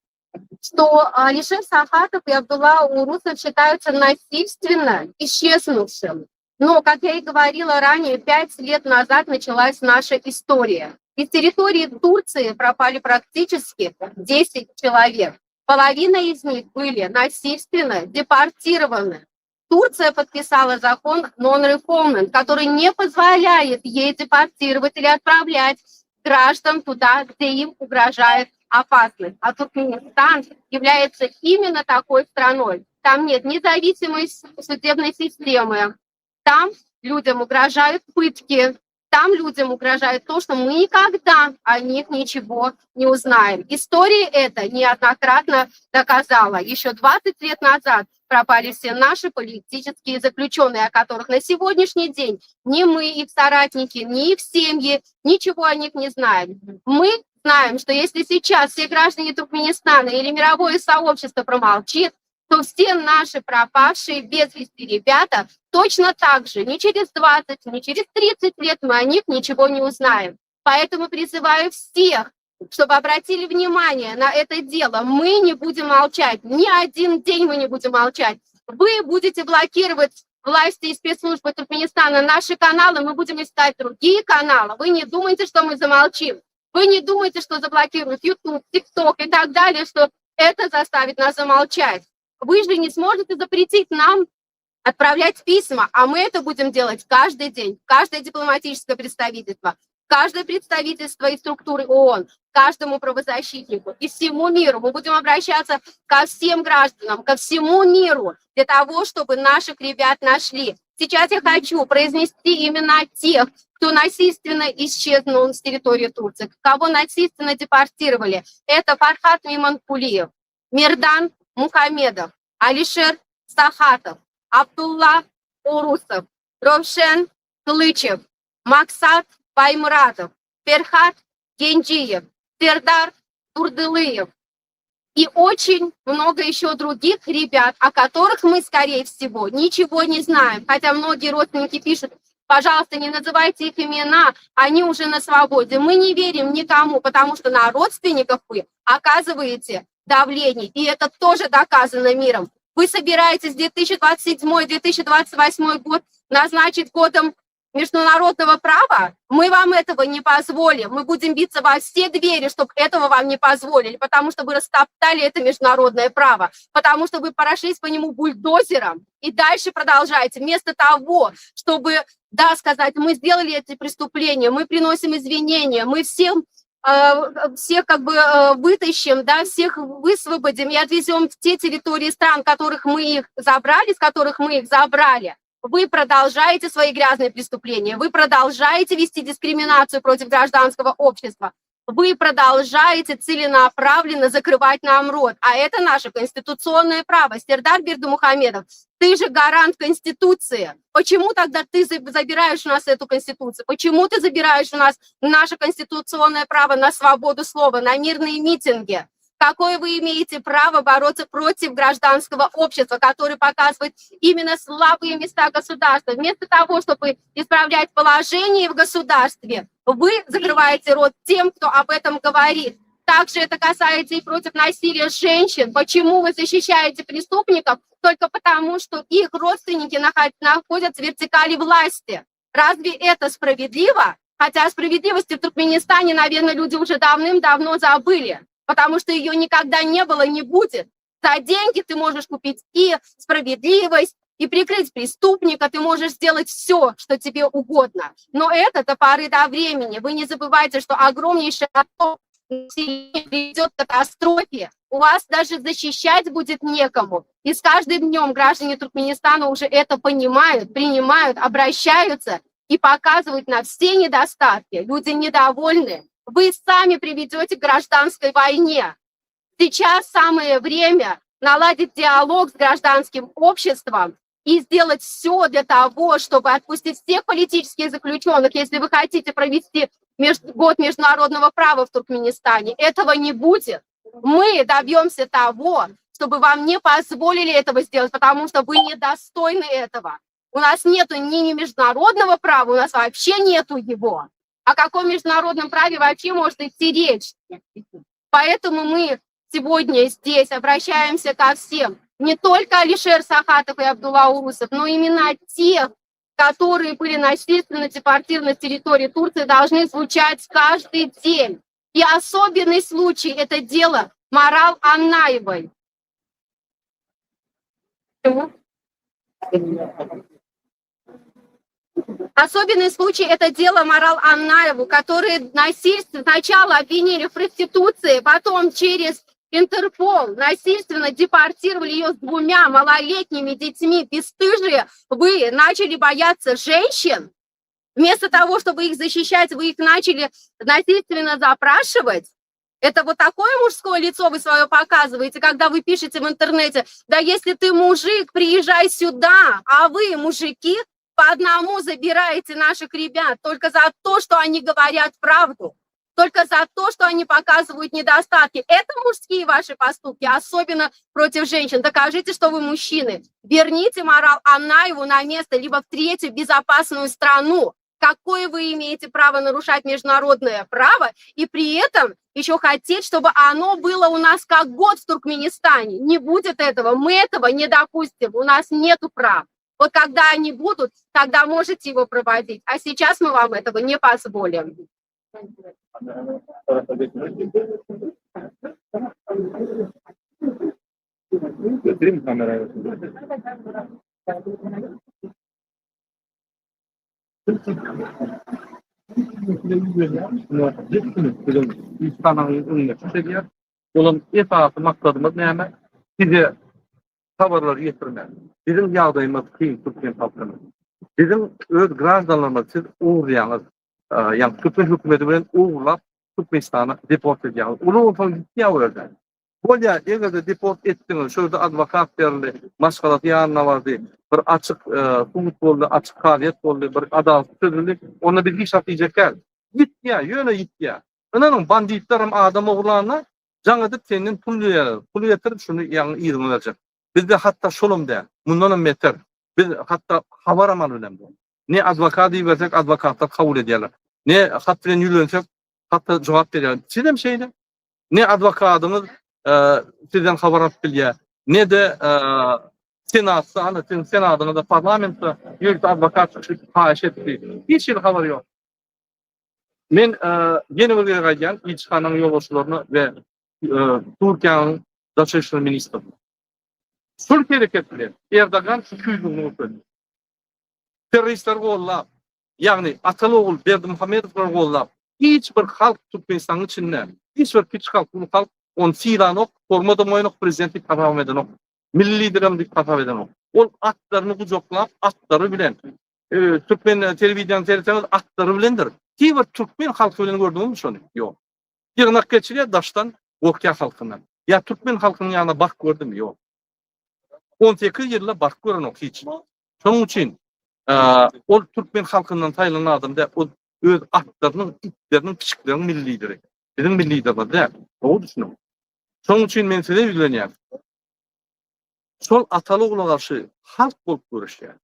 что Алишер Сахатов и Абдулла Урусов считаются насильственно исчезнувшим. Но, как я и говорила ранее, 5 лет назад началась наша история. Из территории Турции пропали практически 10 человек. Половина из них были насильственно депортированы. Турция подписала закон non-refoulement, который не позволяет ей депортировать или отправлять граждан туда, где им угрожает опасность. А Туркменистан является именно такой страной. Там нет независимой судебной системы. Там людям угрожают пытки. Там людям угрожает то, что мы никогда о них ничего не узнаем. История это неоднократно доказала. Еще 20 лет назад пропали все наши политические заключенные, о которых на сегодняшний день ни мы, их соратники, ни их семьи, ничего о них не знаем. Мы знаем, что если сейчас все граждане Туркменистана или мировое сообщество промолчит, то все наши пропавшие без вести ребята точно так же, ни через 20, ни через 30 лет мы о них ничего не узнаем. Поэтому призываю всех, чтобы обратили внимание на это дело. Мы не будем молчать, ни один день мы не будем молчать. Вы будете блокировать власти и спецслужбы Туркменистана наши каналы, мы будем искать другие каналы. Вы не думайте, что мы замолчим. Вы не думайте, что заблокируют YouTube, TikTok и так далее, что это заставит нас замолчать. Вы же не сможете запретить нам отправлять письма, а мы это будем делать каждый день, каждое дипломатическое представительство, каждое представительство и структуры ООН, каждому правозащитнику и всему миру. Мы будем обращаться ко всем гражданам, ко всему миру для того, чтобы наших ребят нашли. Сейчас я хочу произнести имена тех, кто насильственно исчезнул с территории Турции, кого насильственно депортировали. Это Фархат Миманкулиев, Мирдан Мухамедов, Алишер Сахатов, Абдулла Урусов, Ровшен Клычев, Максат Баймуратов, Ферхат Генджиев, Сердар Турдылыев и очень много еще других ребят, о которых мы, скорее всего, ничего не знаем. Хотя многие родственники пишут: пожалуйста, не называйте их имена, они уже на свободе. Мы не верим никому, потому что на родственников вы оказываете давление, и это тоже доказано миром. Вы собираетесь 2027-2028 год назначить годом международного права? Мы вам этого не позволим. Мы будем биться во все двери, чтобы этого вам не позволили, потому что вы растоптали это международное право, потому что вы прошлись по нему бульдозером и дальше продолжаете. Вместо того, чтобы, да, сказать, мы сделали эти преступления, мы приносим извинения, мы всех как бы вытащим, да, всех высвободим и отвезем в те территории стран, которых мы их забрали, с которых мы их забрали. Вы продолжаете свои грязные преступления, вы продолжаете вести дискриминацию против гражданского общества, вы продолжаете целенаправленно закрывать нам рот, а это наше конституционное право. Сердар Бердымухамедов, ты же гарант Конституции. Почему тогда ты забираешь у нас эту Конституцию? Почему ты забираешь у нас наше конституционное право на свободу слова, на мирные митинги? Какое вы имеете право бороться против гражданского общества, которое показывает именно слабые места государства? Вместо того, чтобы исправлять положение в государстве, вы закрываете рот тем, кто об этом говорит. Также это касается и против насилия женщин. Почему вы защищаете преступников? Только потому, что их родственники находятся в вертикали власти. Разве это справедливо? Хотя справедливости в Туркменистане, наверное, люди уже давным-давно забыли, потому что ее никогда не было, не будет. За деньги ты можешь купить и справедливость, и прикрыть преступника, ты можешь сделать все, что тебе угодно. Но это до поры до времени. Вы не забывайте, что огромнейшее население приведет к катастрофе. У вас даже защищать будет некому. И с каждым днем граждане Туркменистана уже это понимают, принимают, обращаются и показывают на все недостатки. Люди недовольны. Вы сами приведете к гражданской войне. Сейчас самое время наладить диалог с гражданским обществом и сделать все для того, чтобы отпустить всех политических заключенных, если вы хотите провести год международного права в Туркменистане. Этого не будет. Мы добьемся того, чтобы вам не позволили этого сделать, потому что вы недостойны этого. У нас нету ни международного права, у нас вообще нету его. О каком международном праве вообще может идти речь? Поэтому мы сегодня здесь обращаемся ко всем. Не только Алишер Сахатов и Абдулла Урусов, но именно тех, которые были насильственно депортированы с территории Турции, должны звучать каждый день. И особенный случай – это дело Марал Аннаевой. Особенный случай – это дело Марал Аннаеву, которые насильственно сначала обвинили в проституции, потом через Интерпол насильственно депортировали ее с 2 малолетними детьми. Бесстыжие, вы начали бояться женщин? Вместо того, чтобы их защищать, вы их начали насильственно запрашивать? Это вот такое мужское лицо вы свое показываете, когда вы пишете в интернете: да если ты мужик, приезжай сюда, а вы, мужики, по одному забираете наших ребят только за то, что они говорят правду, только за то, что они показывают недостатки. Это мужские ваши поступки, особенно против женщин. Докажите, что вы мужчины. Верните Марал Аннаеву на место, либо в 3-ю безопасную страну. Какое вы имеете право нарушать международное право и при этом еще хотеть, чтобы оно было у нас как год в Туркменистане? Не будет этого, мы этого не допустим, у нас нету прав. Вот когда они будут, тогда можете его проводить, а сейчас мы вам этого не позволим. Onun esası maksadımız näme? Size habarlar getirmek. Bizim ýagdaýymyz kyn Türkiýe halkyny. Bizim öz gражданlarımız siz uğrayanız, yani Türkmen hükümeti bilen uğurlap Türkmenistan'a deport edýär. Ulu olsan gitdiýär orada. Bolýa egerde deport etdiňiz, şurada advokat berli, maşgalat ýanyna bardy. Bir açyk hukuk boldy, açyk faaliýet boldy, bir adalet sözlük, ona bir iş atýajak. Gitdiýär, ýöne gitdiýär. Ananyň banditlerim adam oglanyna jaňa dip senden pul ýerler. Pul ýetirip şunu ýany ýygyny berjek. Bizde hatta şolum da, mundan beter. Biz hatta habar amal bilen bu. Ne advokat diýersek advokatlar kabul edýärler. Ne hat bilen ýürlensek hatta jogap berýär. Sizem şeýle. Ne advokatyňyz sizden habar alyp bilýär. Ne de senatda, ana sizin senatyňyzda parlamentde ýürüp advokat haýyş etdi. Hiç ýer habar ýok. Men ýene bir ýere gaýdan İçhanyň ýolbaşçylaryny we Türkiýanyň Daşary işleri ministri. Türkiýe hareketleri Erdogan 200 yıl öldü. Teröristler gollap, yani Atalogul Berdimuhamedovlar gollap, hiç bir halk Türkmenistan'ın içinde, hiç bir küçük halk, bu halk on filanok, formada moýnok prezidentlik tapaw edenok, milli liderimlik tapaw edenok. Ol atlaryny gujoklap, atlary bilen, Türkmen telewiziýany seyretseňiz atlary bilendir. Kiber Türkmen halky bilen gördüňizmi şonu? Ýok. Ýygnak geçirýär daştan Gokya halkynyň. Ya Türkmen halkynyň ýanyna bak gördüm, ýok. 18 yılda bark gören hiç. Şonuň üçin ol Türkmen halkyndan taýlanan adam da o öz atlarynyň, itleriniň, piçikleriniň milli lideri. Bizim milli liderler da. Doğru düşünün. Şonuň üçin men size bilýär. Sol Atalogula garşy halk bolup görüşýär.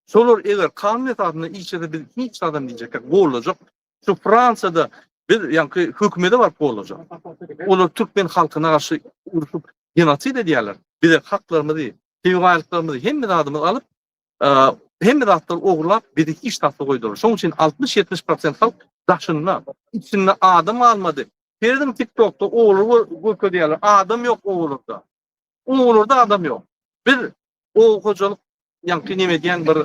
Solar eger kanun etatyny içede bir hiç adam diýjek, bolajak. Şu Fransada bir ýa-ni hökümeti bar bolajak. Olar Türkmen halkyna garşy uruşup genosid edýärler. Bir de haklarımızı, tevaýlyklarymyzy hemme adamı alıp, hemme atlar oğurlap, bir de iş tatlı koydular. Şoň üçin 60-70% halk daşynla, içinde adam almadı. Berdim TikTok'ta oğurlu göködýärler, adam yok oğurlukda. Oğurlukda adam yok. Bir o hocalyk, ýa-ni neme diýen bir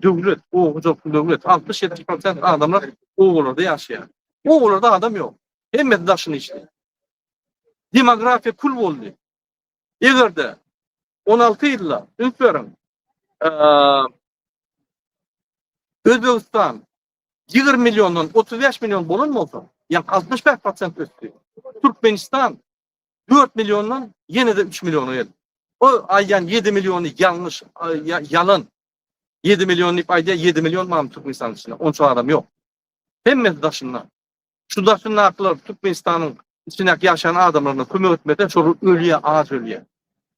döwlet, o hocalyk döwlet, 60-70% adamlar oğurlukda ýaşaýar. Oğurlukda adam yok. Hemme daşyny içdi. Demografiýa kul boldy. Egerde 16 yılla ünsörün Özbekistan 20 milyondan 35 milyon bolun mu olsa? Yani 65% ötü. Türkmenistan 4 milyondan yine de 3 milyonu geldi. O aydan 7 milyonu yanlış, yalan. 7 milyonluk ayda 7 milyon var mı Türkmenistan içinde? Onun çoğu adam yok. Hem daşınlar. Şu daşınlar akıllar Türkmenistan'ın içinde yaşayan adamlarına kömür etmeden sonra ölüye, ağaç ölüye.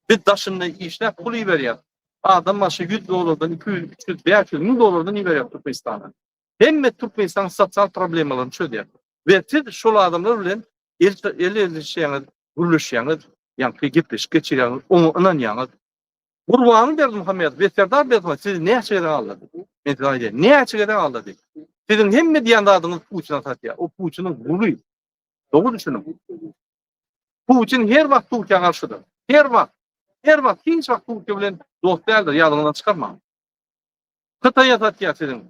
Bir daşınla işler pulu veriyor. Adam başı 100 dolardan 200, 300, 500, 1000 dolardan veriyor Türkmenistan'a. Hem de Türkmenistan sosyal problemlerini çözüyor. Ve siz şu adamlar bilen el şeyini, gülüşüyeniz, yani gitmiş, geçiriyorsunuz, onu inanıyorsunuz. Kurbanı Berdimuhamed, Serdar Berdimuhamed, siz ne açıkeden ağladı? Ne açıkeden ağladı? Sizin hem medyanda adınız Putin'a satıyor. O Putin'in gülüyor. Doğru düşünün. Putin her vakit Türkiye'ye karşıdır. Her vakit hiç vakit Türkiye bilen dost değildir, yadından çıkarma. Kıtaya satıyor sizin.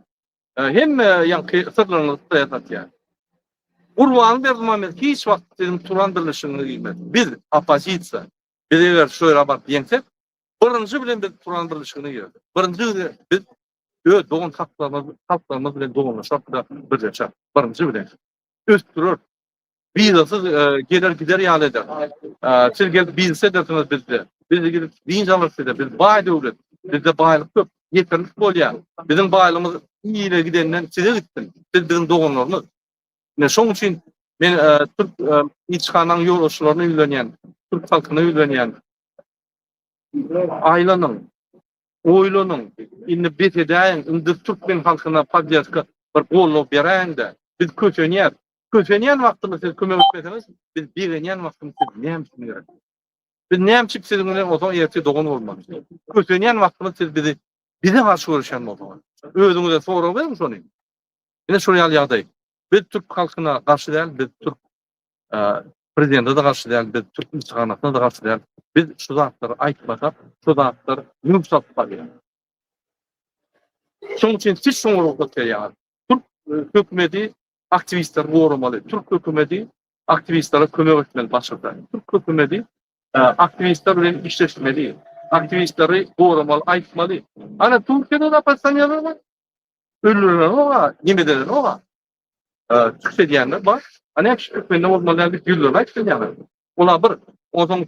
Hem sırlarınızı kıtaya satıyor. Kurbanı Berdimuhamed hiç vakit sizin Turan birleşimini giymez. Biz opozisiya, biz eğer şöyle bak yensek, birinci bilen biz Turan birleşimini giymez. Birinci biz doğun halklarımız bilen doğunlaşak da bir yaşak. Birinci bilen. Östürür. Vizasız gelir gider yal eder. Siz gelip bilse dersiniz bizde. Biz de gidip deyince alırsınız. Biz bay devlet. Bizde baylık yok. Yeterlik bolýar. Bizim baylığımız iyiyle gidenden size gittin. Siz bizim doğunlarınız. Şoň üçin men Türk İçhanyň ýolbaşçylaryny ýülenýän, Türk halkyna ýülenýän aýlanyň, oýlanyň, indi bet edäň, indi Türkmen halkyna podyatka bir gollap berende, biz köçenýär. Köçenýän wagtymda siz kömek etmeseniz, biz berenýän wagtymda näme gerek? Biz näme çyp sizin bilen otaň ýerti dogun bolmaly. Köçenýän wagtymda siz bize garşy görüşen bolmaly. Özüňize sorag berýän şonu. Ine şu ýaly biz Türk halkyna garşy däl, biz Türk prezidentine de garşy däl, biz Türk İçhanyna da garşy däl. Biz şu zatlary aýtmasak, şu zatlary ýumşatyp barýar. Şoň üçin siz şoňa berýär. Türk hökümeti aktivistler gorumaly. Türk hökümeti aktivistlere kömek etmeli başlarda. Türk hökümeti aktivistler bilen işleşmeli. aktivistleri doğramalı, aytmalı. Ana Türkiye'de de pastanyalar var. Ölüler var, yemedeler var. Türkçe diyenler var. Hani hep Türkmen'de olmalı, bir gülüyor, hep diyenler. Ola bir, o zaman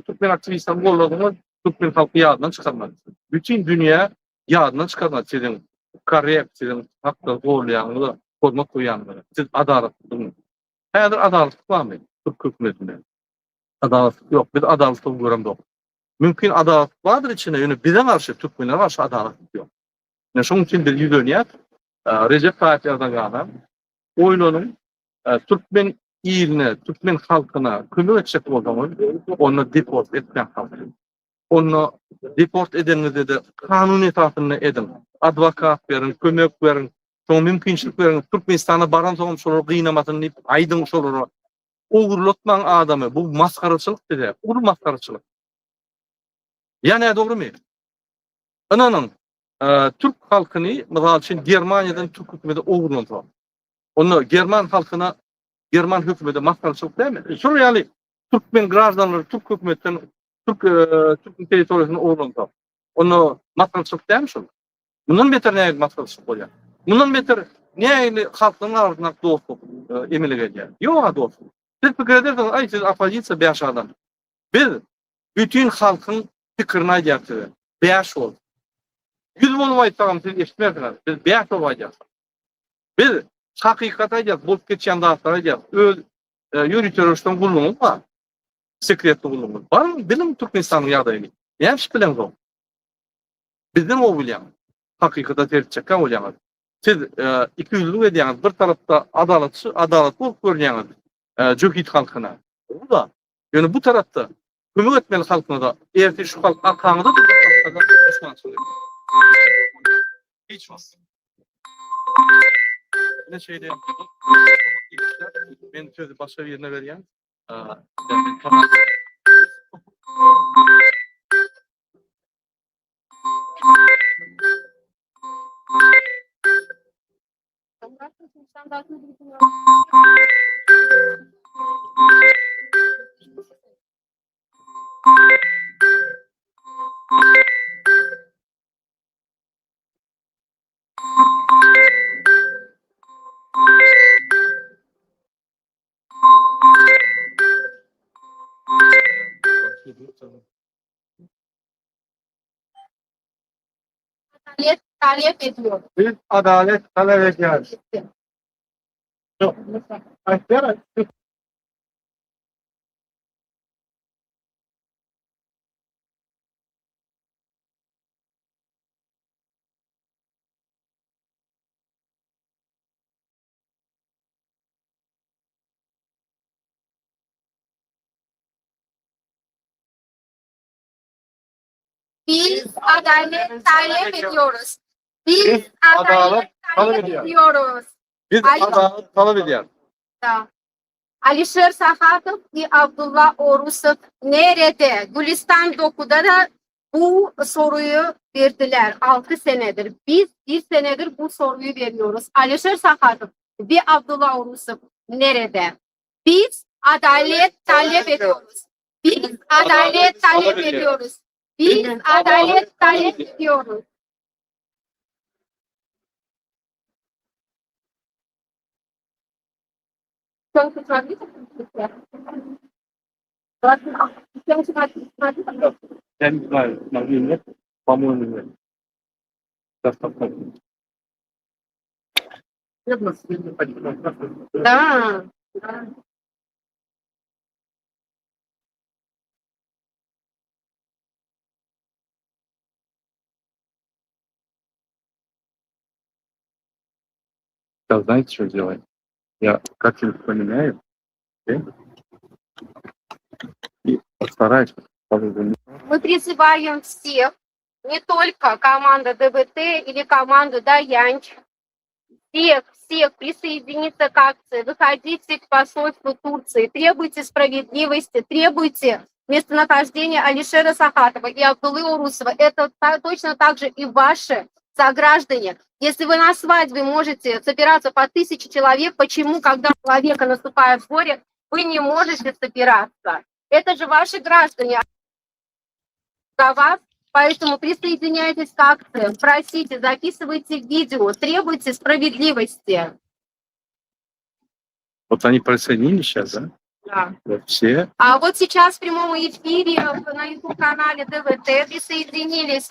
Türkmen aktivistlerin olmadığını Türkmen halkı yadından çıkarmadı. Bütün dünya yadından çıkarmadı. Sizin korrekt, sizin hakkı zorlayanlığı, koruma koyanlığı. Siz adaletli. Hayır, adaletli var mı? Türk hükümetinde. Adaletli yok. Biz adaletli görüm yok. Mümkün adalet vardır içinde. Yani bize karşı, Türkmenlere karşı adaletli yok. Yani şunun için bir yüzöniyet, Recep Tayyip Erdoğan'ın oyunun Türkmen iline, Türkmen halkına kömür edecek olduğunu, onu deport etken halkı. Onu deport edeninize de kanun etatını edin. Advokat verin, kömek verin, son mümkünçülük verin. Türkmenistan'a baran soğum şolur, kıynamasını deyip aydın şolur. Uğurlatman adamı, bu maskaracılık dedi. Bu maskaracılık. Yani doğru mu? Ananın Türk halkını, mesela için Germanya'dan Türk hükümeti uğurlandı. Onu German halkına, German hükümeti maskaracılık değil mi? Sonra yani Türkmen grazdanları, Türk hükümetten Türk teritoriyasını uğurlandı. Onu maskaracılık değil mi şunu? Bundan beter ne maskaracılık oluyor? Bundan beter ne halkların arasında dostluk emilik ediyor? Yok dostluk. Siz fikir ederseniz, ay siz opozisiya beş adam. Biz bütün halkın fikrini getiriyor. Beş ol. 100 olmayı tamam siz eşitmezsiniz. Biz beş olacağız. Biz hakikat ayacağız. Bulup geçen dağıtlar ayacağız. Yürütürüşten kulluğumuz var. Sekretli kulluğumuz var mı? Bilim Türkmenistan'ın yağdayını. Hepsi bilemiz o. Bizim o bilen. Hakikata ters çeken olacağız. Siz iki yüzlük ediyorsunuz. Bir tarafta adalet bulup görüyorsunuz. Cöhit halkına. O da. Yani bu tarafta kömür etmeli halkına da eğer şu halk arkanıda da bu tarafta da düşman söylüyor. Hiç var. Ne şeyde yapıyordum. Ben sözü başka bir yerine vereyim. Tamam. Talep ediyor. Biz adalet talep ediyoruz. Yok. Biz adalet talep ediyoruz. Biz adalet adalet talep talep ediyoruz. ediyoruz. Biz adalet talep ediyoruz. Alişer Sahatov ve Abdullah Orusov nerede? Gülistan Doku'da da bu soruyu verdiler 6 senedir. Biz 1 senedir bu soruyu veriyoruz. Alişer Sahatov ve Abdullah Orusov nerede? Biz adalet talep ediyoruz. Biz adalet talep ediyoruz. Biz adalet talep ediyoruz. Я не знаю, могли нет, по-моему, нет. Достаточно. Да. Сейчас знаете, что делать? Я как-нибудь поменяю, окей? И постараюсь. Мы призываем всех, не только команду ДВТ или команду Даянч, всех присоединиться к акции, выходите к посольству Турции, требуйте справедливости, требуйте местонахождения Алишера Сахатова и Абдуллы Орусова. Это точно так же и ваши сограждане. Если вы на свадьбе можете собираться по 1000 человек, почему, когда у человека наступает горе, вы не можете собираться? Это же ваши граждане. За вас Поэтому присоединяйтесь к акциям, просите, записывайте видео, требуйте справедливости. Вот они присоединились сейчас, да? Да. Вот все. А вот сейчас в прямом эфире на YouTube-канале ДВТ присоединились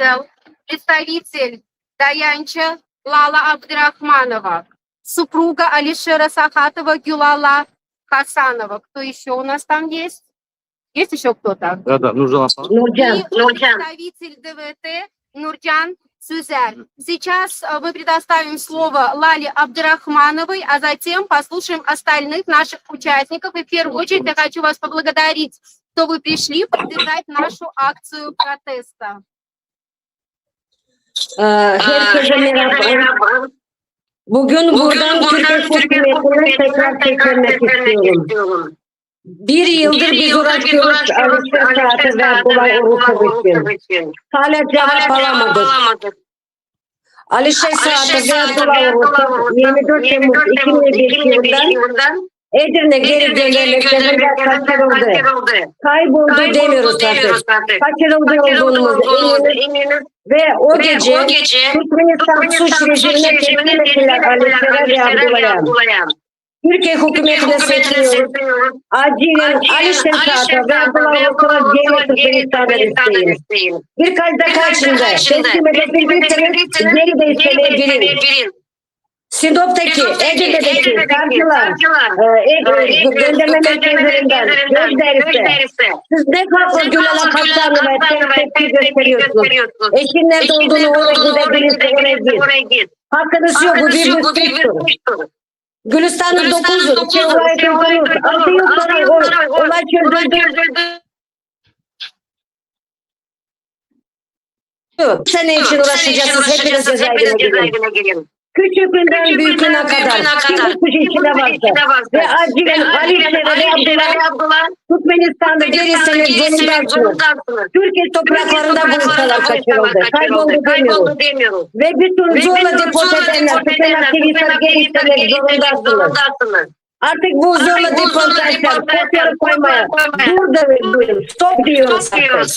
представитель Даянча Лала Абдрахманова, супруга Алишера Сахатова Гюлала Хасанова. Кто еще у нас там есть? Есть еще кто-то? Да, Нуржан Апа. И представитель ДВТ Нурджан Сюзер. Сейчас мы предоставим слово Лале Абдрахмановой, а затем послушаем остальных наших участников. И в первую очередь я хочу вас поблагодарить, что вы пришли поддержать нашу акцию протеста. Herkese merhaba. Bugün buradan Türkiye hükümetine tekrar teşekkür istiyorum. Bir yıldır biz uğraşıyoruz Alişer Saat'ı ve Abdullah Urusov için. Hala cevap alamadık. Alişer Saat'ı ve Abdullah Urusov 24 Temmuz 2005 yılından Edirne geri göndermek üzere kaçırıldı. Kayboldu demiyoruz artık. Kaçırıldı olduğumuzu eminiz. Ve o gece Türkmenistan suç rejimine teslim ettiler Alişer'e ve Abdullah'a. Türkiye hükümetine seçiyoruz. Acilen Alişer Saat'a ve Abdullah Urusov'a geri Türkmenistan'a isteyin. Birkaç dakika içinde teslim edebildiyseniz geri de istemeye girin. Sinop'taki, Edirne'deki savcılar, gönderme merkezlerinden gözlerse, siz ne farklı Gülala Hasan'la tepki gösteriyorsunuz. Eşin nerede olduğunu oraya gidebilirse oraya git. Hakkınız yok, bu bir suçtur. Gülistan'ın 9 yıl, olay çözülüyor. 6 yıl sonra olay çözüldü. Sene için uğraşacaksınız, hepiniz cezaevine girin. Küçüklüğünden büyüklüğüne kadar kim suç içinde varsa ve acilen Alişer'e ve Abdullah Türkmenistan'da geri istemek zorundasınız. Türkiye topraklarında buluşalar kaçırıldı. Kayboldu demiyoruz. Ve bütün zorla deport edenler, tutan aktivistler geri istemek zorundasınız. Artık bu zorla deportasyon, kopyalı koymaya durdurun, stop diyoruz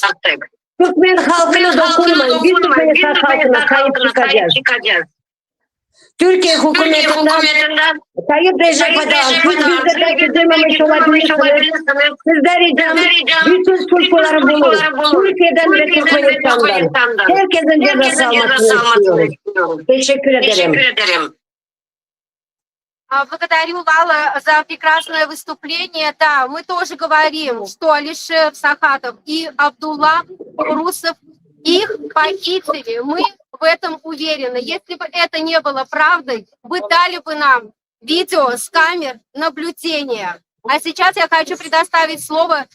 artık. Türkmen halkına dokunmayın. Biz Türkmenistan halkına sahip çıkacağız. Türkiye hükümetinden Tayyip Recep Erdoğan, siz bizde belki duymamış olabilirsiniz. Sizden ricam bütün suçluları bulun. Türkiye'den ve Türkmenistan'dan. Herkesin cezası almasını istiyorum. Teşekkür ederim. Благодарю, Лала, за прекрасное выступление. Да, мы тоже говорим, что Алишер Сахатов и Абдулла Урусов, их похитили. Мы в этом уверены. Если бы это не было правдой, вы дали бы нам видео с камер наблюдения. А сейчас я хочу предоставить слово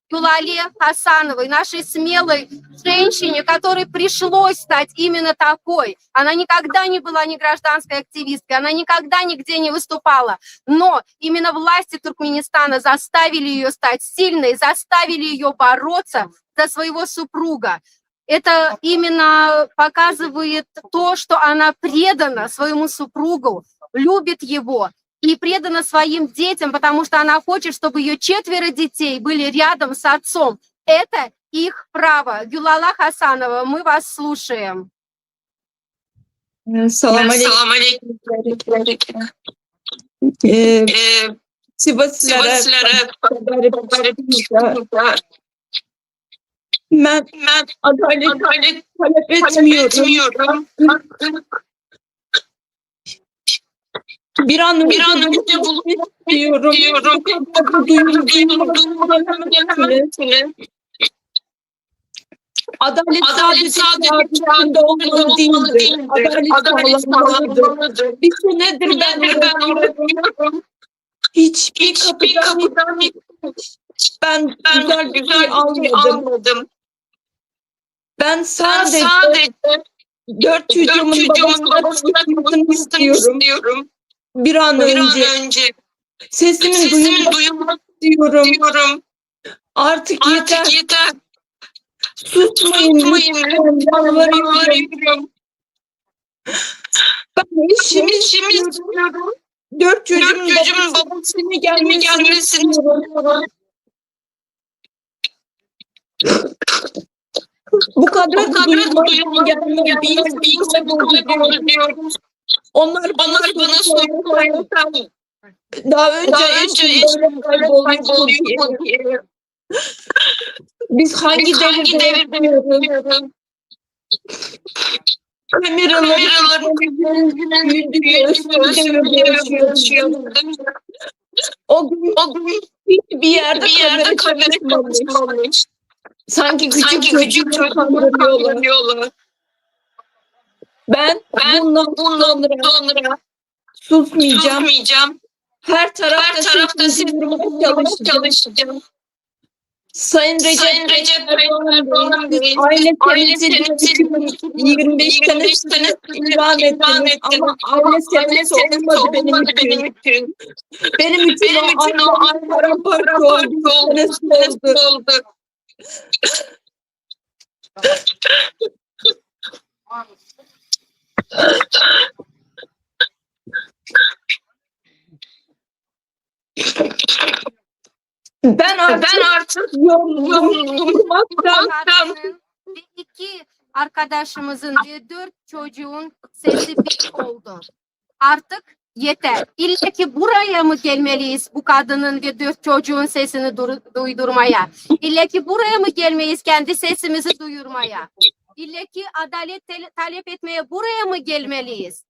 Гюлале Хасановой, нашей смелой женщине, которой пришлось стать именно такой. Она никогда не была ни гражданской активисткой, она никогда нигде не выступала. Но именно власти Туркменистана заставили ее стать сильной, заставили ее бороться за своего супруга. Это именно показывает то, что она предана своему супругу, любит его и предана своим детям, потому что она хочет, чтобы ее 4 детей были рядом с отцом. Это их право. Гюлала Хасанова, мы вас слушаем. Salam aleyküm. Sivaslılara ben adalet talep etmiyorum. Bir an önce bulmak istiyorum. Adalet sadece kağıtında olmalı değildir. Adalet sağlamalıdır. Bir senedir ben uğraşıyorum. Hiçbir kapıdan ben güzel bir şey almadım. Ben sadece 4 çocuğumun babasına kavuşmasını istiyorum. Bir an önce. Sesimin duyulmak istiyorum. Artık yeter. Susmayın. Yalvarıyorum. Ben eşimi istiyorum. 4 çocuğumun babasına gelmesini istiyorum. Bu kadar duyulmanın yanında biz kabul ediyoruz. Onlar bana soru soruyor. Daha önce eşim böyle kayboluyor diye. Biz hangi devirde yaşıyoruz? Kameraların o gün bir yerde kamera çalışmamış. Sanki küçük çocuğu kandırıyorlar. Ben bundan sonra susmayacağım. Her tarafta sesimi çalışacağım. Sayın Recep Erdoğan Bey, aile temsilcisi 25 sene ilan ettiniz ama aile sevgisi olmadı benim için. Benim için o aile paramparça oldu. Senesi oldu. Ben artık yorulmaktan Ve iki arkadaşımızın ve 4 çocuğun sesi bir oldu. Artık yeter. İlla ki buraya mı gelmeliyiz bu kadının ve 4 çocuğun sesini duydurmaya? İlla ki buraya mı gelmeyiz kendi sesimizi duyurmaya? İlla ki adalet talep etmeye buraya mı gelmeliyiz?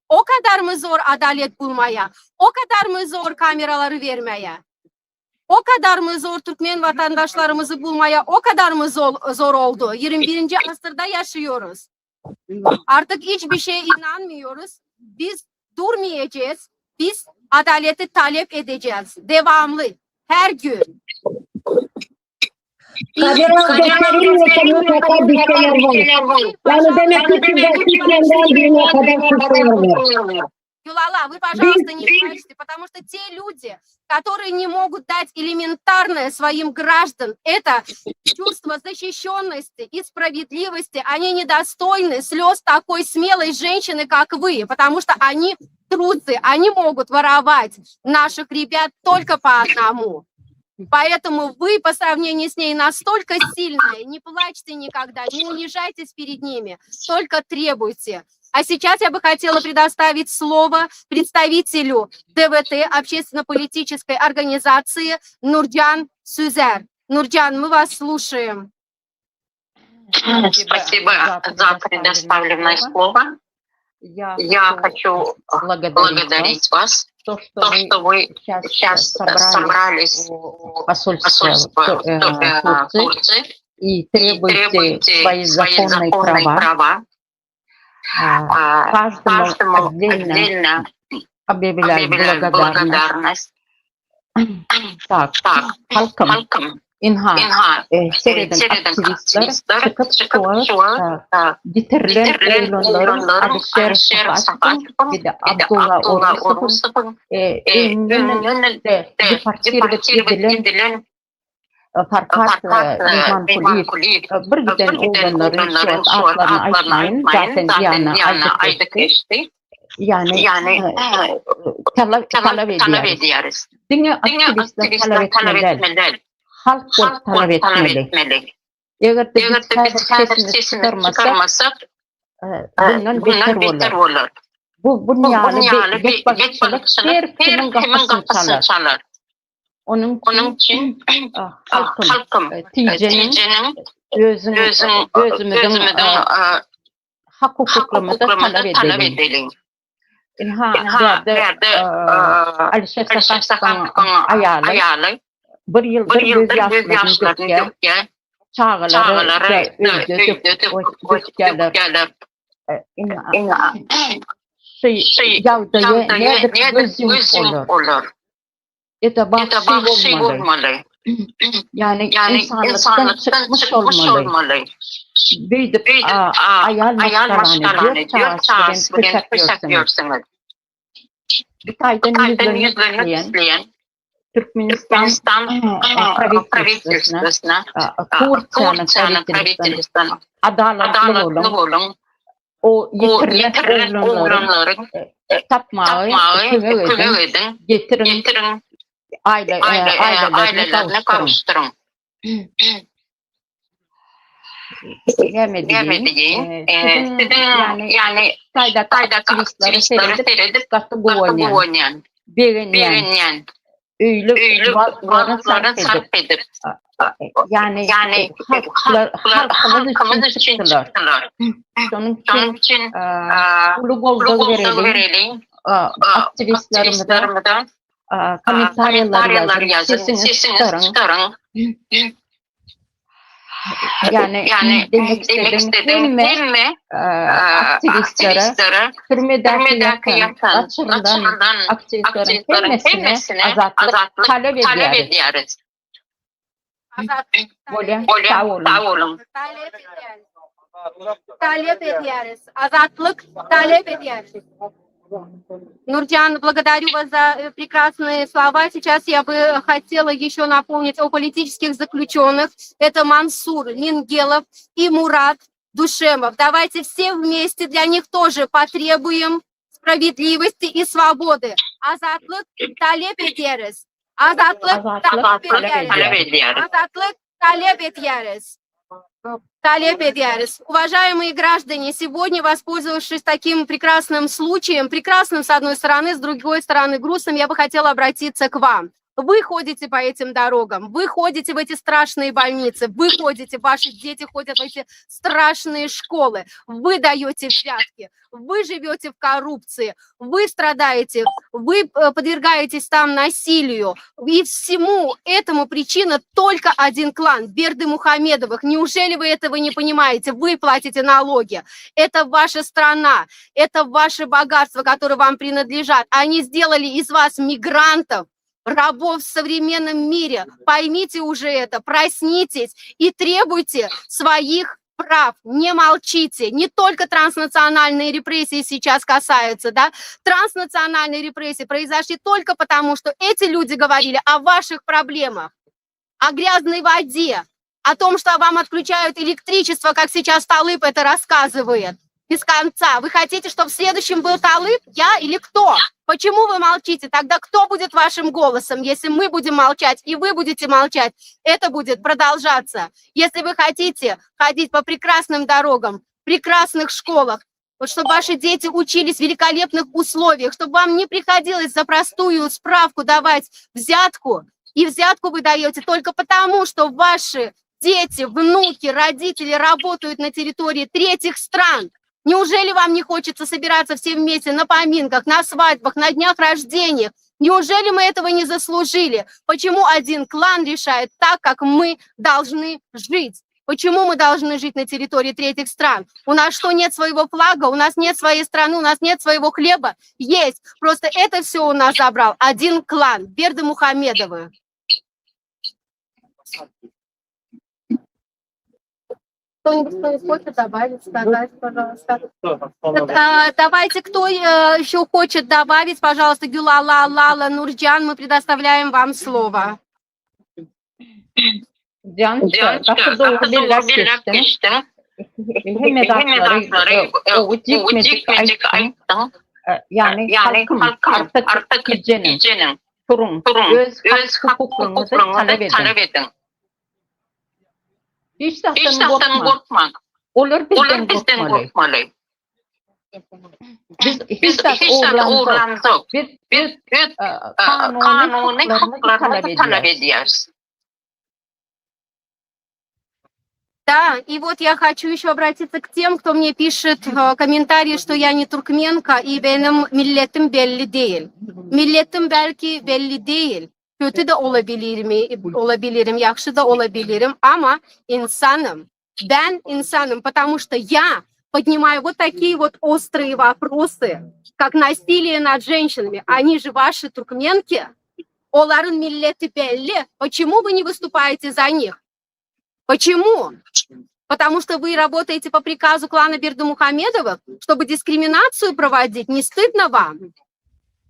O kadar mı zor adalet bulmaya? O kadar mı zor kameraları vermeye? O kadar mı zor Türkmen vatandaşlarımızı bulmaya? O kadar mı zor oldu? 21. asırda yaşıyoruz. Artık hiçbir şeye inanmıyoruz. Biz durmayacağız. Biz adaleti talep edeceğiz. Devamlı. Her gün. Kadir Özdeşler'in mutlaka bir şeyler var. Yani demek ki Türkiye'den birine kadar suçluyorlar. Юлала, вы, пожалуйста, не плачьте, потому что те люди, которые не могут дать элементарное своим гражданам, это чувство защищенности и справедливости, они недостойны слез такой смелой женщины, как вы, потому что они трусы, они могут воровать наших ребят только по одному. Поэтому вы по сравнению с ней настолько сильные, не плачьте никогда, не унижайтесь перед ними, только требуйте. А сейчас я бы хотела предоставить слово представителю ДВТ, общественно-политической организации Нурджан Сюзер. Нурджан, мы вас слушаем. Спасибо за предоставленное слово. Я хочу благодарить вас, то, что вы сейчас собрались в посольстве Турции и требуете свои законные права. Каждому отдельно объявляю благодарность. Так, halkım, İnha, seriden aktivistler çıkıp getirilen oyunların Alişer Safat'ın bir de Abdullah Orus'un ünlü departiyle Farkat İlhan Kuliyev birden oğlanların şu adlarını açmayın. Zaten Diana aydık geçti. Yani talep ediyoruz. Dünya aktivistler talep etmeli. Halk da talep etmeli. Eğer de biz sesini çıkarmasak bundan beter olur. Bu dünyalı bir bakışçılık her kimin kapısını çalar. Onun için halkım TC'nin gözümüzün hak hukuklarımızı talep edelim. Verdi Alişer Safat'ın ayalı bir yıldır göz yaşlarını döküyor. Çağları öldürdük gösterler. Yavdaya nedir gözüm olur. Это vahşi olmalı. Yani insanlıktan çıkmış olmalı. Büyüdüp ayal maşkalarını diyor çağırsın bıçaklıyorsunuz. Bir taydan yüzlerini izleyen Türkmenistan правительствосuna, Turkiye'nin правительствосuna adaletli olun. O yitirilen oğlanların tapmağı, kıvı edin, getirin, ailelerine kavuşturun. gelmediğin, sizin yani saydak aktivistleri seyredip kategoriyen, beğenen, öyle bazılarını sarf edip, yani halkımız için çıktılar. Onun için ulu golda verelim, aktivistlerimize komentaryalar yazın, sesini çıkarın. Yani demek istedim değil mi? Aktivistlere hürmedaki yapan açısından aktivistlerin hepsine azatlık talep ediyoruz. Sağ olun. Талеп ediyoruz. Azatlık talep ediyoruz. Нурджан, благодарю вас за прекрасные слова. Сейчас я бы хотела еще напомнить о политических заключенных. Это Мансур Мингелов и Мурат Душемов. Давайте все вместе для них тоже потребуем справедливости и свободы. Азатлык талеп ediyoruz. Азатлык talep ediyoruz. Азатлык talep ediyoruz. Талеп ediyoruz. Уважаемые граждане, сегодня, воспользовавшись таким прекрасным случаем, прекрасным с одной стороны, с другой стороны грустным, я бы хотела обратиться к вам. Вы ходите по этим дорогам, вы ходите в эти страшные больницы, вы ходите, ваши дети ходят в эти страшные школы, вы даете взятки, вы живете в коррупции, вы страдаете, вы подвергаетесь там насилию. И всему этому причина только один клан – Бердымухамедовых. Неужели вы этого не понимаете? Вы платите налоги. Это ваша страна, это ваше богатство, которое вам принадлежат. Они сделали из вас мигрантов, рабов в современном мире. Поймите уже это, проснитесь и требуйте своих прав. Не молчите. Не только транснациональные репрессии сейчас касаются, да? Транснациональные репрессии произошли только потому, что эти люди говорили о ваших проблемах, о грязной воде, о том, что вам отключают электричество, как сейчас Талып это рассказывает. Без конца. Вы хотите, чтобы следующим был Талып? Я или кто? Почему вы молчите? Тогда кто будет вашим голосом? Если мы будем молчать и вы будете молчать, это будет продолжаться. Если вы хотите ходить по прекрасным дорогам, прекрасных школах, вот чтобы ваши дети учились в великолепных условиях, чтобы вам не приходилось за простую справку давать взятку, и взятку вы даете только потому, что ваши дети, внуки, родители работают на территории третьих стран. Неужели вам не хочется собираться все вместе на поминках, на свадьбах, на днях рождения? Неужели мы этого не заслужили? Почему один клан решает так, как мы должны жить? Почему мы должны жить на территории третьих стран? У нас что, нет своего флага? У нас нет своей страны? У нас нет своего хлеба? Есть. Просто это все у нас забрал один клан, Бердымухамедовы. Кто-нибудь хочет добавить, сказать, пожалуйста? Давайте, кто еще хочет добавить, пожалуйста, Гюлала, Лала, Нурджан, мы предоставляем вам слово. Cansu doğru geçtim. Hemedakları o gitmedik ayıptın. Yani halkım artık gecenin turun öz hukuklarımızı talep edin. Hiç zaten korkmak. Olur bizden korkmalı. Biz uğurlandık. Biz kanuni haklarımızı talep ediyoruz. Да, и вот я хочу еще обратиться к тем, кто мне пишет в комментарии, что я не туркменка и benim milletim belli değil. Milletim belki belli değil. Kötü de olabilirim, yaxşı da olabilirim, ama insanım. Ben insanım, потому что я поднимаю вот такие вот острые вопросы, как насилие над женщинами. Они же ваши туркменки. Оларын milleti belli. Почему вы не выступаете за них? Почему? Потому что вы работаете по приказу клана Бердымухамедовых, чтобы дискриминацию проводить? Не стыдно вам?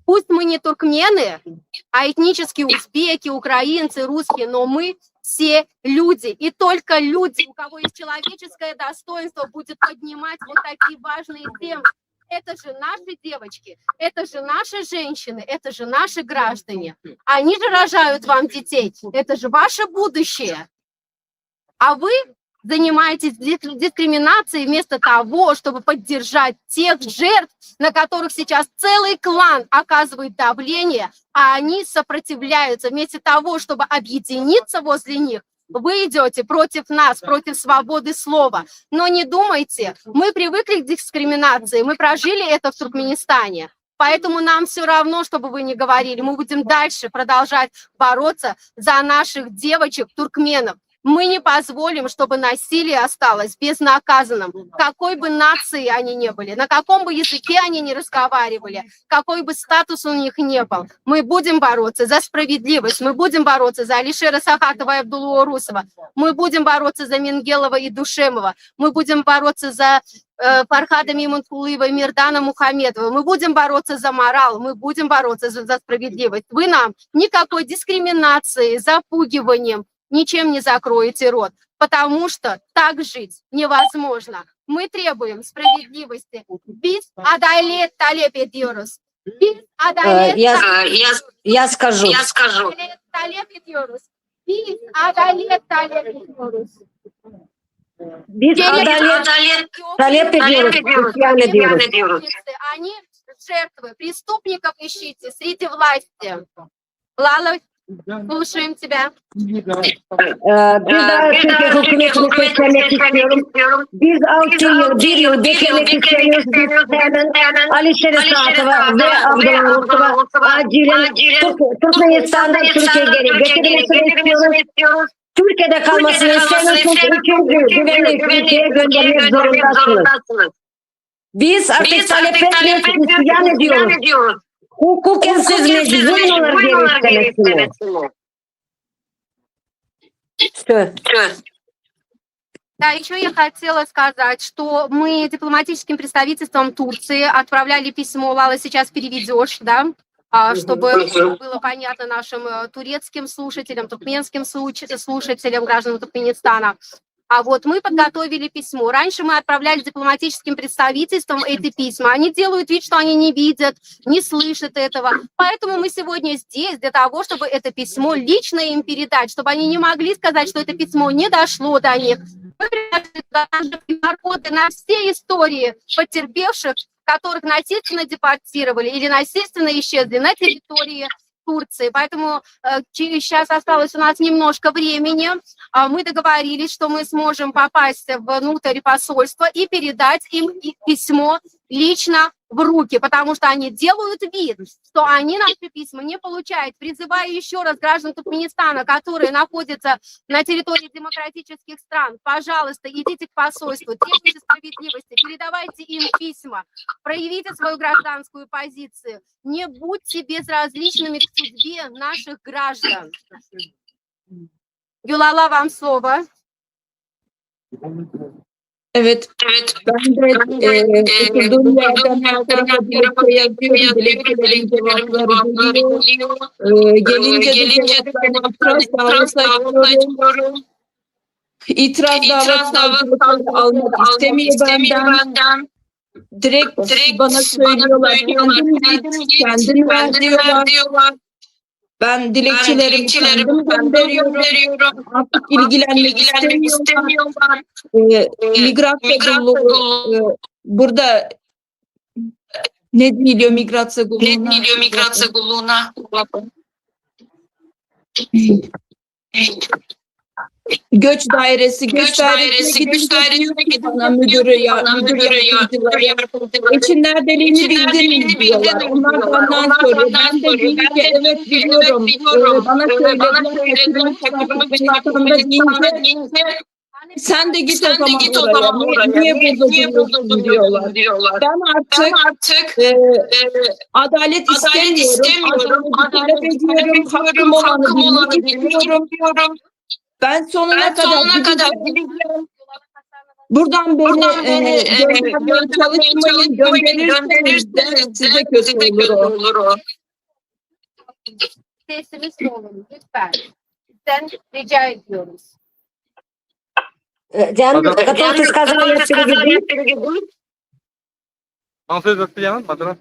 Пусть мы не туркмены, а этнические узбеки, украинцы, русские, но мы все люди. И только люди, у кого есть человеческое достоинство, будут поднимать вот такие важные темы. Это же наши девочки, это же наши женщины, это же наши граждане. Они же рожают вам детей, это же ваше будущее. А вы занимаетесь дискриминацией вместо того, чтобы поддержать тех жертв, на которых сейчас целый клан оказывает давление, а они сопротивляются. Вместо того, чтобы объединиться возле них, вы идете против нас, против свободы слова. Но не думайте, мы привыкли к дискриминации, мы прожили это в Туркменистане. Поэтому нам все равно, чтобы вы не говорили, мы будем дальше продолжать бороться за наших девочек-туркменов. Мы не позволим, чтобы насилие осталось безнаказанным, какой бы нации они ни были, на каком бы языке они ни разговаривали, какой бы статус у них ни был. Мы будем бороться за справедливость, мы будем бороться за Алишера Сахатова и Абдуллу Орусова, мы будем бороться за Менгелова и Душемова, мы будем бороться за Фархада Мимонкулыева и Мирдана Мухамедова, мы будем бороться за мораль, мы будем бороться за справедливость. Вы нам никакой дискриминации, запугиванием, ничем не закроете рот, потому что так жить невозможно. Мы требуем справедливости. Biz adalet talep ediyoruz. Biz adalet Я скажу. talep ediyoruz. Biz adalet talep ediyoruz. Biz adalet talep ediyoruz, isyan ediyoruz. Они жертвы, преступников ищите среди власти. Лала, слушаем тебя. Bir daha Türkiye hükümetini seslenmek istiyorum. Biz 1 yıl beklemek istiyoruz. Biz hemen Alişer Saatova ve Abdullah Ortova acilen Türkmenistan'dan Türkiye'ye getirilmesini istiyoruz. Türkiye'de kalmasını istemiyorsunuz. Çünkü güvenli ülkeye göndermek zorundasınız. Biz artık talep etmiyoruz, isyan ediyoruz. Hukuken siz mecburlar geri istemesini. Да, еще я хотела сказать, что мы дипломатическим представительством Турции отправляли письмо, Лала, сейчас переведешь, да, чтобы было понятно нашим турецким слушателям, туркменским слушателям, гражданам Туркменистана. А вот мы подготовили письмо. Раньше мы отправляли дипломатическим представительствам эти письма. Они делают вид, что они не видят, не слышат этого. Поэтому мы сегодня здесь для того, чтобы это письмо лично им передать, чтобы они не могли сказать, что это письмо не дошло до них. Мы привязаны народы на все истории потерпевших, которых насильственно депортировали или насильственно исчезли на территории Турции. Поэтому сейчас осталось у нас немножко времени. Мы договорились, что мы сможем попасть внутрь посольства и передать им письмо лично в руки, потому что они делают вид, что они наши письма не получают. Призываю еще раз граждан Туркменистана, которые находятся на территории демократических стран, пожалуйста, идите к посольству, требуйте справедливости, передавайте им письма, проявите свою гражданскую позицию, не будьте безразличными к судьбе наших граждан. Гюлала, вам слово. Evet. Ben de oturduğum yerden her tarafa dilekçe yazıyorum. Dilekçelerin cevapları geliyor. Gelince de itiraz davası açıyorum. İtiraz davası almak istemiyor benden. Direkt bana söylüyorlar. Kendin ver diyorlar. Ben dilekçelerimi kendim gönderiyorum. Artık ilgilenmek istemiyorlar. Migrasya Gulluğu burada ne diliyor Migrasya Gulluğu'na? Göç dairesi gidince bana müdür yardımcıları için neredeliğini bildirin diyorlar. Onlar benden soruyor. Ben de diyorum ki evet biliyorum. Bana söylediler. Deyince sen de git o zaman oraya. Niye burada diyorlar. Ben artık adalet istemiyorum. Adalet ediyorum. Hakkım olanı bilmek. Ben sonuna kadar gideceğim. Buradan beni çalışmayın, gönderirseniz de size kötü olur o. Sesimiz olun lütfen. Sizden rica ediyoruz. Готовьте сказать, переведу. Ansız atlayan madara.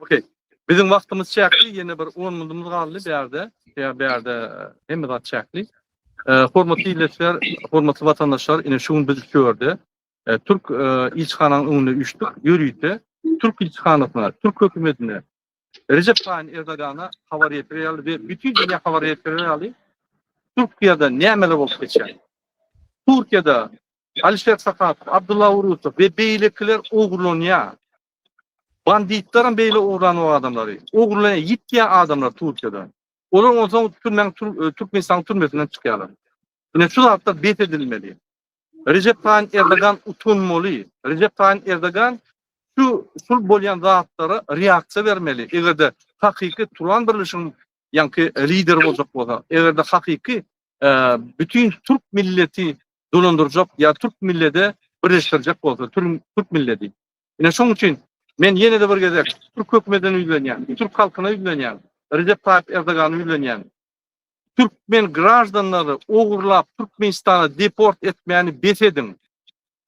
Okey. Bizim vaktimiz çekti. Yine bir 10 minutimiz kaldı bir yerde. ya berde hem de çekli. Hormatly illetler, hormatly vatandaşlar, ine şunu biz gördü. Türk ilçhananın önüne üçtük, yürüydü. Türk ilçhanasına, Türk hükümetine, Recep Tayyip Erdoğan'a haber yapıyor ve bütün dünya haber yapıyor. Türkiye'de ne ameller olup geçer? Türkiye'de Alişer Sakat, Abdullah Urusov ve beylikler uğurlanıyor. Banditlerin beyle uğurlanan adamları. Uğurlanan yitkiye adamlar Türkiye'de. Onlar o zaman Türkmenistan türmesinden çıkıyorlar. Yine şu hafta bet edilmeli. Recep Tayyip Erdoğan utunmalı. Recep Tayyip Erdoğan şu bolyan rahatlara reaksiya vermeli. Eğer de hakiki Turan Birleşi'nin yankı lider olacak olsa, eğer de hakiki bütün Türk milleti dolandıracak ya Türk milleti birleştirecek olsa, Türk milleti. Yine şunun için ben yine de bir gezek Türk hükümetine üyleniyen, Türk halkına üyleniyen, Recep Tayyip Erdoğan'a üyleniyen, Türkmen grajdanları uğurlap Türkmenistan'a deport etmeyeni bet edin.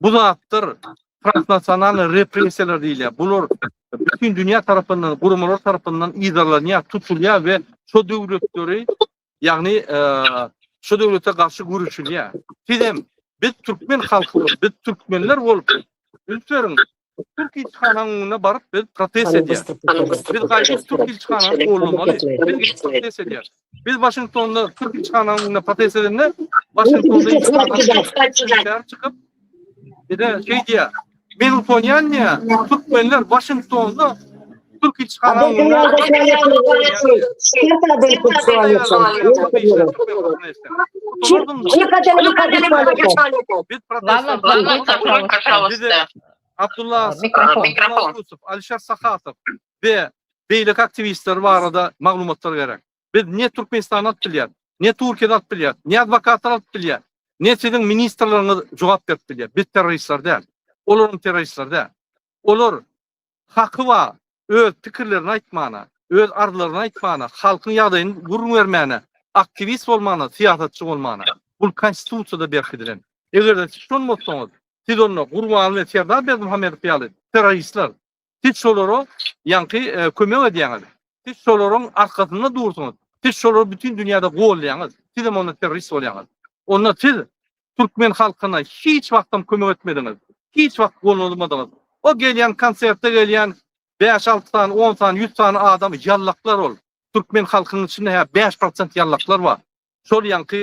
Bu zattır transnasyonal represiyalar değil ya. Bunlar bütün dünya tarafından, kurumlar tarafından idarlanıyor, tutuluyor ve şu devletleri yani şu devlete karşı görüşülüyor. Sizem biz Türkmen halkı, biz Türkmenler olup ülkenin Türk ilçhananına barıp biz protest ediyoruz. Biz gayet Türk ilçhananı olmalı. Biz protest ediyoruz. Biz Washington'da Türk ilçhananına protest edenler Washington'da ilçhananına çıkıp bir de şey diye ben utanıyan ya Türkmenler Washington'da Türk ilçhananına Abdullah Urusov, Alişer Sakatov ve beylik aktivistler var arada maglumatlar gerek. Biz ne Türkmenistan'ı atpiliyat, ne Türkiye'de atpiliyat, ne advokatlar atpiliyat, ne sizin ministerlerine cevap verpiliyat. Biz teröristler değil. Olurun teröristler değil. Olur hakkı var, öz fikirlerini aytmana, öz arzularını aytmana, halkın yağdayını vurun vermeyene, aktivist olmana, siyasetçi olmana. Bu konstitusiyada berkidilen. Eğer de şun mutlusunuz, siz onu kurban ve siyadar bir Muhammed Piyalı, teröristler. Siz şoları yankı kömök ediyorsunuz. Siz şoların arkasında durursunuz. Siz şoları bütün dünyada qoğullayanız. Siz de onu terörist oluyorsunuz. Onunla siz Türkmen halkına hiç vaktim kömök etmediniz. Hiç vakit qoğulmadınız. O gelen konserte gelen 5-6 tane, 10 tane, 100 tane adam yallaklar ol. Türkmen halkının içinde 5% yallaklar var. Şol yankı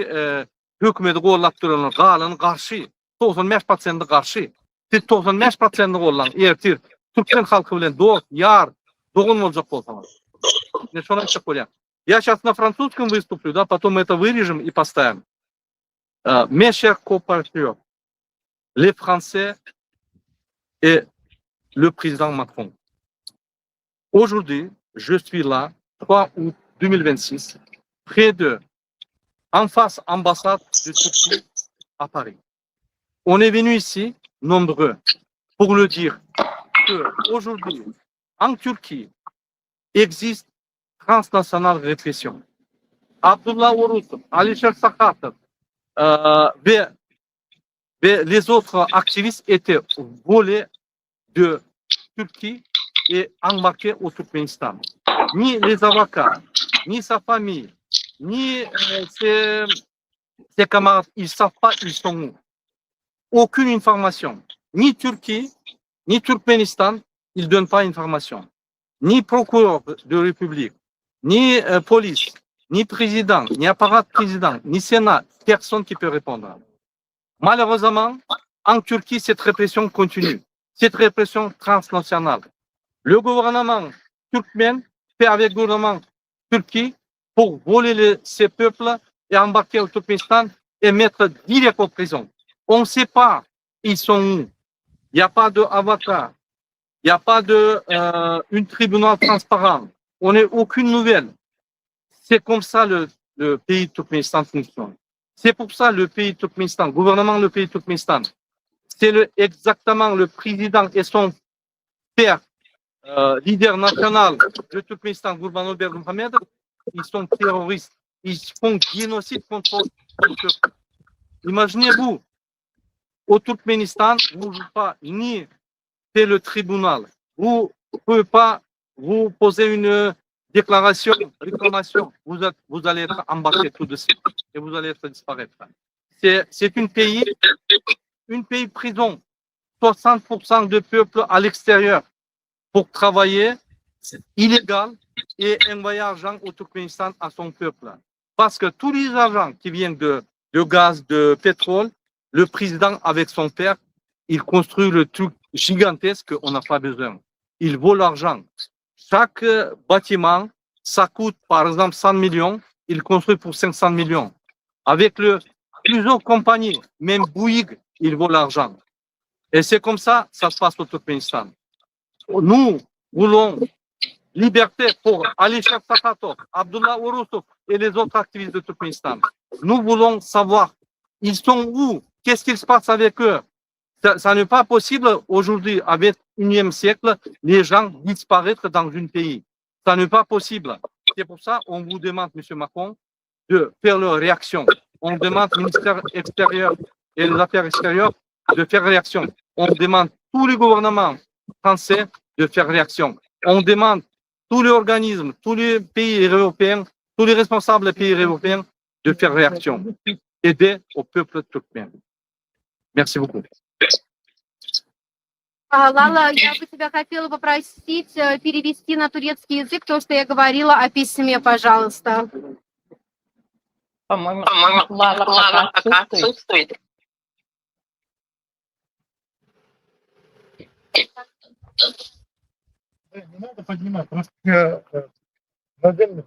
hükümeti qoğullap duranlar, galanın karşı. 95% karşı. Siz 95% qoğullan, ertir. Türkmen halkı bilen dost, yar, doğun olacak olsanız. Ne şuna bir şey koyayım. Я сейчас на французском выступлю, да, потом это вырежем и поставим. Mes chers compatriotes, les Français et le président Macron. Aujourd'hui, je suis là, 3 août 2026, près de, en face ambassade de Turquie à Paris. On est venu ici, nombreux, pour le dire qu'aujourd'hui, en Turquie, existe transnationale répression. Abdullah Urusov, Alişer Sakatov ve les autres activistes étaient volés de Turquie et embarqués au Turkménistan. Ni les avocats, ni sa famille, ni ses camarades, ils ne savent pas ils sont où. Aucune information. Ni Turquie, ni Turkménistan, ils ne donnent pas d'information. Ni procureur de République, ni police, ni président, ni apparat président, ni Sénat, personne qui peut répondre. Malheureusement, en Turquie, cette répression continue. Cette répression transnationale. Le gouvernement turkmène fait avec le gouvernement turc pour voler ces peuples et embarquer au Turkménistan et mettre direct en prison. On ne sait pas ils sont où. Il n'y a pas d'avocat. Il n'y a pas de tribunal transparent. On n'a aucune nouvelle. C'est comme ça le pays Turkménistan fonctionne. C'est pour ça le pays Turkménistan, le gouvernement du pays Turkménistan, c'est exactement le président et son père, leader national du Turkménistan, Gurbanguly Berdimuhamedov, ils sont terroristes. Ils font génocide contre le peuple. Imaginez-vous, au Turkménistan, vous ne pouvez pas ni faire le tribunal, vous ne pouvez pas vous poser une déclaration, réclamation, vous allez être embarqué tout de suite et vous allez être disparaître. C'est un pays prison. 60% de peuple à l'extérieur pour travailler, c'est illégal et envoyer argent au Turkménistan à son peuple. Parce que tous les argents qui viennent de gaz, de pétrole, le président avec son père, il construit le truc gigantesque qu'on n'a pas besoin. Il vaut l'argent. Chaque bâtiment, ça coûte par exemple 100 millions, il construit pour 500 millions. Avec plusieurs compagnies, même Bouygues, il vaut l'argent. Et c'est comme ça se passe au Turkménistan. Nous voulons liberté pour Alisher Sakhatov, Abdullah Urusov et les autres activistes du Turkménistan. Nous voulons savoir, ils sont où? Qu'est-ce qu'il se passe avec eux? Ça n'est pas possible aujourd'hui, avec le 21e siècle, les gens disparaître dans un pays. Ça n'est pas possible. C'est pour ça qu'on vous demande, M. Macron, de faire leur réaction. On demande au ministère extérieur et des Affaires extérieures de faire réaction. On demande tous les gouvernements français de faire réaction. On demande tous les organismes, tous les pays européens, tous les responsables des pays européens de faire réaction. Aider au peuple turkmène. Merci beaucoup. Лала, я бы тебя хотела попросить перевести на турецкий язык то, что я говорила о письме, пожалуйста. По-моему, Лала пока отсутствует. Не надо поднимать, просто модельный.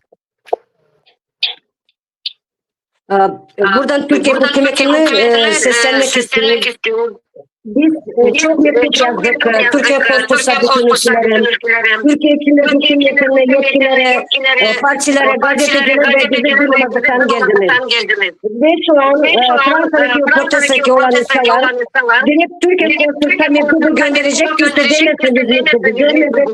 Buradan Türkiye hükümetine seslenmek istiyorum. Biz çok mektup yazdık Türkiye Posta bütünlüklerine, Türkiye içinde hükümetine, yetkililere, partilere, gazetecilere ve bizi duymadıktan geldiniz. Ve şu an Fransa'daki Posta'daki olan insanlar direkt Türkiye Posta'ya mektubu gönderecek, gösterecekse biz mektubu görmedi,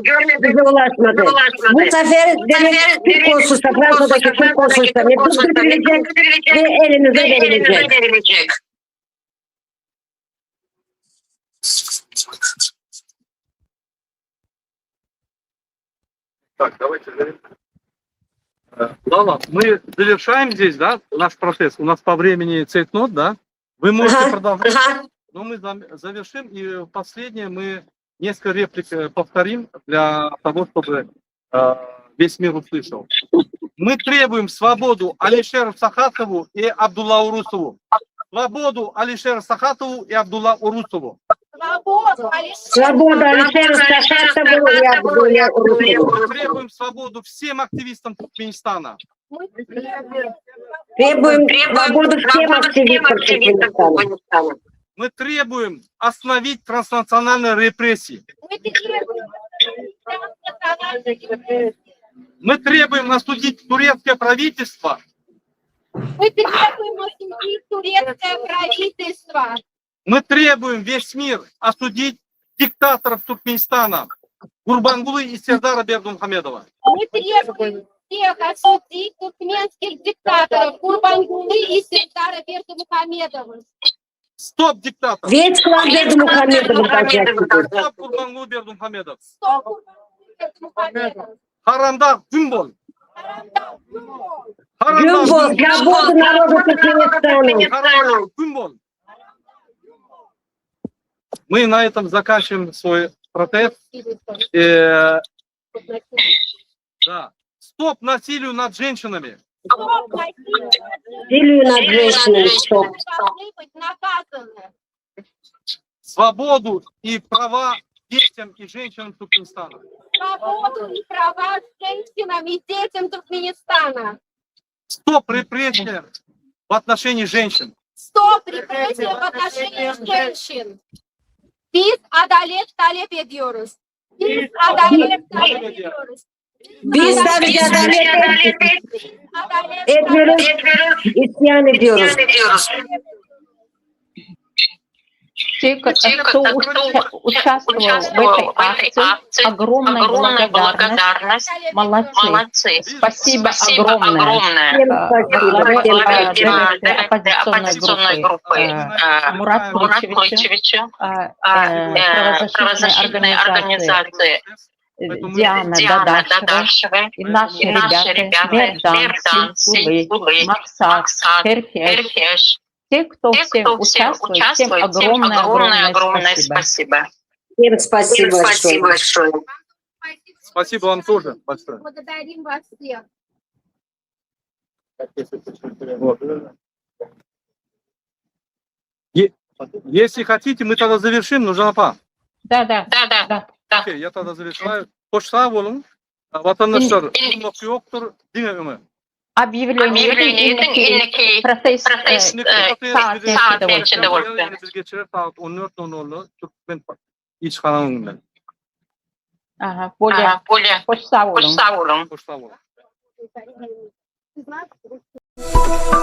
bize ulaşmadı. Bu sefer direkt Türk Konsolosluğu, Fransa'daki Türk Konsolosluğu'na mektup gönderilecek ve elinize verilecek. Так, давайте. Лала, мы завершаем здесь, да, наш процесс. У нас по времени цейтнот, да? Вы можете продолжать. Но мы завершим. И последнее мы несколько реплик повторим для того, чтобы весь мир услышал. Мы требуем свободу Алишеру Сахатову и Абдулла Урусову. Свободу Алишеру Сахатову и Абдулла Урусову. Свобода Алишеру Сахатову и Абдулла Урусову. Мы требуем свободу всем активистам Туркменистана. Требуем свободу всем активистам Туркменистана. Мы требуем остановить транснациональные репрессии. Мы требуем осудить турецкое правительство. Мы требуем осудить турецкое правительство. Мы требуем весь мир осудить диктаторов Туркменистана, Гурбангулы и Сердара Бердымухамедова. Мы требуем всех осудить туркменских диктаторов Гурбангулы и Сердара Бердымухамедова. Стоп, диктатор! Весь клан Бердымухамедова. Стоп, Гурбангулы Бердымухамедов! Стоп, Бердымухамедов! Харанда Гюмбол! Гюмбол, свободу народу Туркменистана! Харанда Гюмбол! Мы на этом заканчиваем свой протест. Да. Стоп насилию над женщинами. Насилию над женщинами. Стоп. Должны быть наказаны. Свободу и права детям и женщинам Туркменистана. Свободу и права женщинам и детям Туркменистана. Стоп репрессиям в отношении женщин. Стоп репрессиям в отношении женщин. Biz adalet talep ediyoruz. Biz adalet talep ediyoruz. Biz adalet etmiyoruz, isyan ediyoruz. Те, кто участвовал в этой акции, огромная благодарность. Молодцы. Спасибо огромное. Главе оппозиционной группы Мурату Ильичевичу, правозащитной организации Диана Дадашева и наши ребята Мердан, Силы, Максат, Херхеш. Те, кто все участвует, всем огромное спасибо. Всем спасибо большое. Спасибо вам тоже большое. Благодарим вас всех. Вот. Если хотите, мы тогда завершим, Нуржан. Да. Okey, ya da završаю. Hoş sağ olun. Vatandaşlar, ummak yoktur, değil mi? Объявление или процесс saat içinde olsun. Yani biz geçirir saat 14.00'lu Türkmen iç kanalında. Ага, более hoş sağ olun. Hoş sağ olun. Вы знаете,